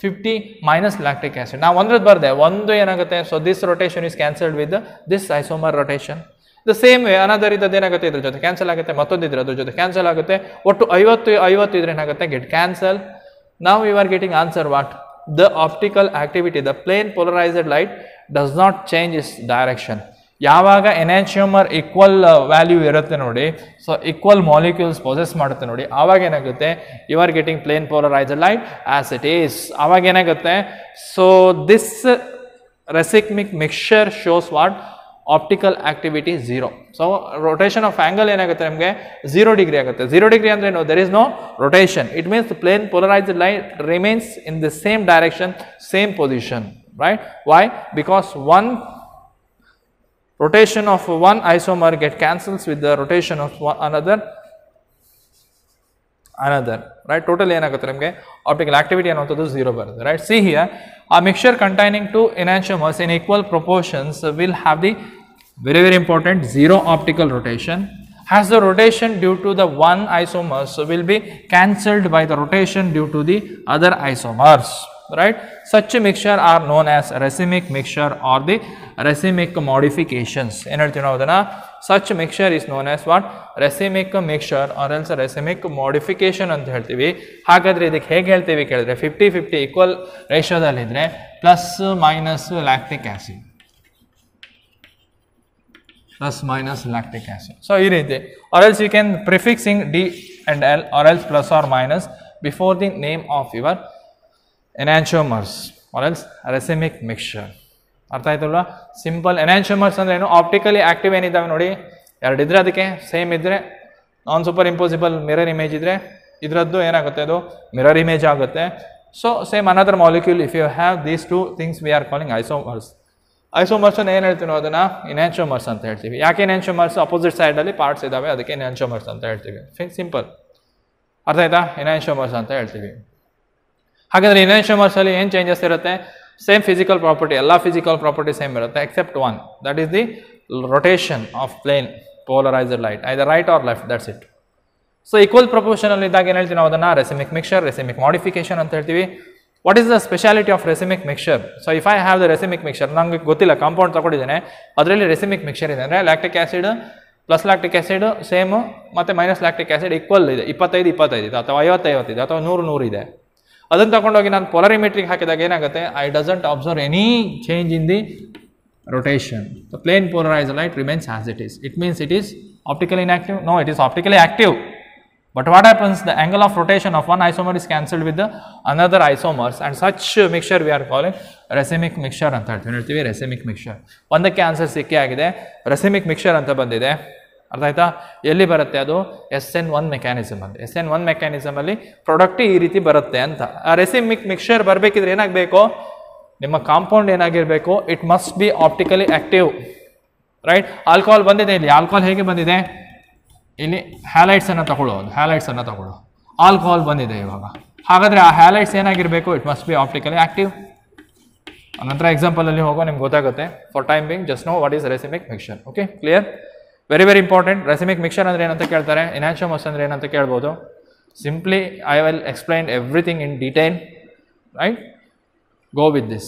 50 minus lactic acid. ನಾವು ಒಂದ್ರದ್ದು ಬರ್ದೆ, ಒಂದು ಏನಾಗುತ್ತೆ? So this rotation is cancelled with this isomer rotation. The same way another ಇದ್ದದ್ದು ಏನಾಗುತ್ತೆ? ಇದ್ರ ಜೊತೆ ಕ್ಯಾನ್ಸಲ್ ಆಗುತ್ತೆ, ಮತ್ತೊಂದು ಇದ್ರೆ ಅದ್ರ ಜೊತೆ ಕ್ಯಾನ್ಸಲ್ ಆಗುತ್ತೆ. ಒಟ್ಟು 50 ಇದ್ರೆ ಏನಾಗುತ್ತೆ? Get cancel. ನಾವು you are getting answer what? The optical activity, the plane polarized light does not change its direction. ಯಾವಾಗ ಎನಾನ್ಶಿಯೋಮರ್ ಈಕ್ವಲ್ ವ್ಯಾಲ್ಯೂ ಇರುತ್ತೆ ನೋಡಿ, ಸೊ ಈಕ್ವಲ್ ಮಾಲಿಕ್ಯೂಲ್ಸ್ ಪೊಸೆಸ್ ಮಾಡುತ್ತೆ ನೋಡಿ, ಆವಾಗ ಏನಾಗುತ್ತೆ? You are getting plane polarised light as it is. ಆವಾಗ ಏನಾಗುತ್ತೆ? So this racemic mixture shows what? Optical activity 0. So rotation of angle ಏನಾಗುತ್ತೆ ನಮಗೆ? 0 ಡಿಗ್ರಿ ಆಗುತ್ತೆ. 0 ಡಿಗ್ರಿ ಅಂದ್ರೆ ಏನು? There is no rotation. It means the plane polarised light remains in the same direction, same position, right? Why? Because one rotation of one isomer get cancels with the rotation of another, right? Total ಏನಾಗುತ್ತೆ ನಮಗೆ? Optical activity ಅನ್ನೋದು 0 ಬರುತ್ತೆ, right? See here, a mixture containing two enantiomers in equal proportions will have the very important 0 optical rotation. As the rotation due to the one isomers will be cancelled by the rotation due to the other isomers, right? Such a mixture are known as racemic mixture or the racemic modifications. ಏನು ಹೇಳ್ತೀವಿ ನಾವು ಅದನ್ನ? such mixture is known as what? racemic mixture or else racemic modification ಅಂತ ಹೇಳ್ತೀವಿ. ಹಾಗಾದ್ರೆ ಇದಕ್ಕೆ ಹೇಗೆ ಹೇಳ್ತೀವಿ ಕೇಳಿದ್ರೆ, 50-50 ಈಕ್ವಲ್ ರೇಷಿಯೋದಲ್ಲಿ ಇದ್ರೆ plus minus lactic acid, plus minus lactic acid. So ಈ ರೀತಿ, or else you can prefixing D and L or else plus or minus before the name of your enantiomers or else racemic mixture. ಅರ್ಥ ಆಯ್ತಲ್ವಾ? Simple. ಎನಾನ್ಶಿಯೋಮರ್ಸ್ ಅಂದ್ರೆ ಏನು? Optically active ಏನಿದ್ದಾವೆ ನೋಡಿ, ಎರಡಿದ್ರೆ ಅದಕ್ಕೆ same ಇದ್ದರೆ non super impossible mirror image ಇದ್ದರೆ ಇದರದ್ದು ಏನಾಗುತ್ತೆ ಅದು ಮಿರರ್ ಇಮೇಜ್ ಆಗುತ್ತೆ. So same another molecule if you have these two things we are calling isomers. Isomers ಏನು ಹೇಳ್ತೀವಿ ಅದನ್ನು ಇನ್ಯಾನ್ಶೋಮರ್ಸ್ ಅಂತ ಹೇಳ್ತೀವಿ. ಯಾಕೆ ಇನ್ಯಾನ್ಶೋಮರ್ಸ್? ಅಪೋಸಿಟ್ ಸೈಡಲ್ಲಿ ಪಾರ್ಟ್ಸ್ ಇದ್ದಾವೆ, ಅದಕ್ಕೆ ಇನ್ಯಾನ್ಶೋಮರ್ಸ್ ಅಂತ ಹೇಳ್ತೀವಿ. ಸಿಂಪಲ್, ಅರ್ಥ ಆಯ್ತಾ? ಇನ್ಯಾನ್ಶೋಮರ್ಸ್ ಅಂತ ಹೇಳ್ತೀವಿ. ಹಾಗಾದರೆ ಇನ್ಯಾನ್ಶೋಮರ್ಸಲ್ಲಿ ಏನು ಚೇಂಜಸ್ ಇರುತ್ತೆ? ಸೇಮ್ ಫಿಸಿಕಲ್ ಪ್ರಾಪರ್ಟಿ, ಎಲ್ಲ ಫಿಸಿಕಲ್ ಪ್ರಾಪರ್ಟಿ ಸೇಮ್ ಇರುತ್ತೆ except one, that is the rotation of plane polarised light, either right or left, that's it. So equal proportional ಇದ್ದಾಗ ಏನು ಹೇಳ್ತೀವಿ ನಾವು ಅದನ್ನು? ರೆಸಿಮಿಕ್ ಮಿಕ್ಸ್ಚರ್, ರೆಸಿಮಿಕ್ ಮಾಡಿಫಿಕೇಶನ್ ಅಂತ ಹೇಳ್ತೀವಿ. What is the speciality of racemic mixture? So if I have the racemic mixture, ನಂಗೆ ಗೊತ್ತಿಲ್ಲ, compound ತಗೊಂಡಿದ್ದೇನೆ, ಅದರಲ್ಲಿ ರೆಸಿಮಿಕ್ ಮಿಕ್ಸ್ಚರ್ ಇದೆ ಅಂದರೆ lactic acid plus lactic acid same ಮತ್ತು ಮೈನಸ್ ಲ್ಯಾಕ್ಟಿಕ್ ಆ್ಯಸಿಡ್ ಈಕ್ವಲ್ ಇದೆ, 25 ಇದೆ ಅಥವಾ 50 ಇದೆ ಅಥವಾ 100 ಇದೆ. ಅದನ್ನು ತಗೊಂಡೋಗಿ ನಾನು ಪೊಲರಿಮೆಟ್ರಿಗೆ ಹಾಕಿದಾಗ ಏನಾಗುತ್ತೆ? I doesn't observe any change in the rotation. The plane polarized light remains as it is. It means it is optically inactive? No, it is optically active. But what happens? The angle of rotation of one isomer is cancelled with the another isomers, and such mixture we are calling racemic mixture ಅಂತ ಹೇಳ್ತೀವಿ. racemic mixture. ಒಂದಕ್ಕೆ answer ಸಿಕ್ಕೇ ಆಗಿದೆ. racemic mixture ಅಂತ ಬಂದಿದೆ, ಅರ್ಥ ಆಯ್ತಾ? ಎಲ್ಲಿ ಬರುತ್ತೆ ಅದು? SN1 ಮೆಕ್ಯಾನಿಸಮ್ ಅಂತ. SN1 ಮೆಕ್ಯಾನಿಸಮಲ್ಲಿ ಪ್ರಾಡಕ್ಟ್ ಈ ರೀತಿ ಬರುತ್ತೆ ಅಂತ. ಆ ರೆಸಿಮಿಕ್ ಮಿಕ್ಸ್ಚರ್ ಬರಬೇಕಿದ್ರೆ ಏನಾಗಬೇಕು? ನಿಮ್ಮ ಕಾಂಪೌಂಡ್ ಏನಾಗಿರಬೇಕು? It must be optically active, right? Alcohol ಬಂದಿದೆ ಇಲ್ಲಿ. ಆಲ್ಕೋಹಾಲ್ ಹೇಗೆ ಬಂದಿದೆ? ಇಲ್ಲಿ ಹ್ಯಾಲೈಟ್ಸನ್ನು ತಗೊಳ್ಳೋದು, ಹ್ಯಾಲೈಟ್ಸನ್ನು ತಗೊಳ್ಳೋ, ಆಲ್ಕೋಹಾಲ್ ಬಂದಿದೆ ಇವಾಗ. ಹಾಗಾದರೆ ಆ ಹ್ಯಾಲೈಟ್ಸ್ ಏನಾಗಿರಬೇಕು? It must be optically active. ನಂತರ ಎಕ್ಸಾಂಪಲಲ್ಲಿ ಹೋಗೋ ನಿಮ್ಗೆ ಗೊತ್ತಾಗುತ್ತೆ. For time being just know what is racemic mixture. Okay, clear? Very very important. Racemic mixture ಅಂದರೆ ಏನಂತ ಕೇಳ್ತಾರೆ, ಇನ್ಯಾನ್ಶೋಮರ್ಸ್ ಅಂದರೆ ಏನಂತ ಕೇಳ್ಬೋದು. Simply I will explain everything in detail, right? Go with this.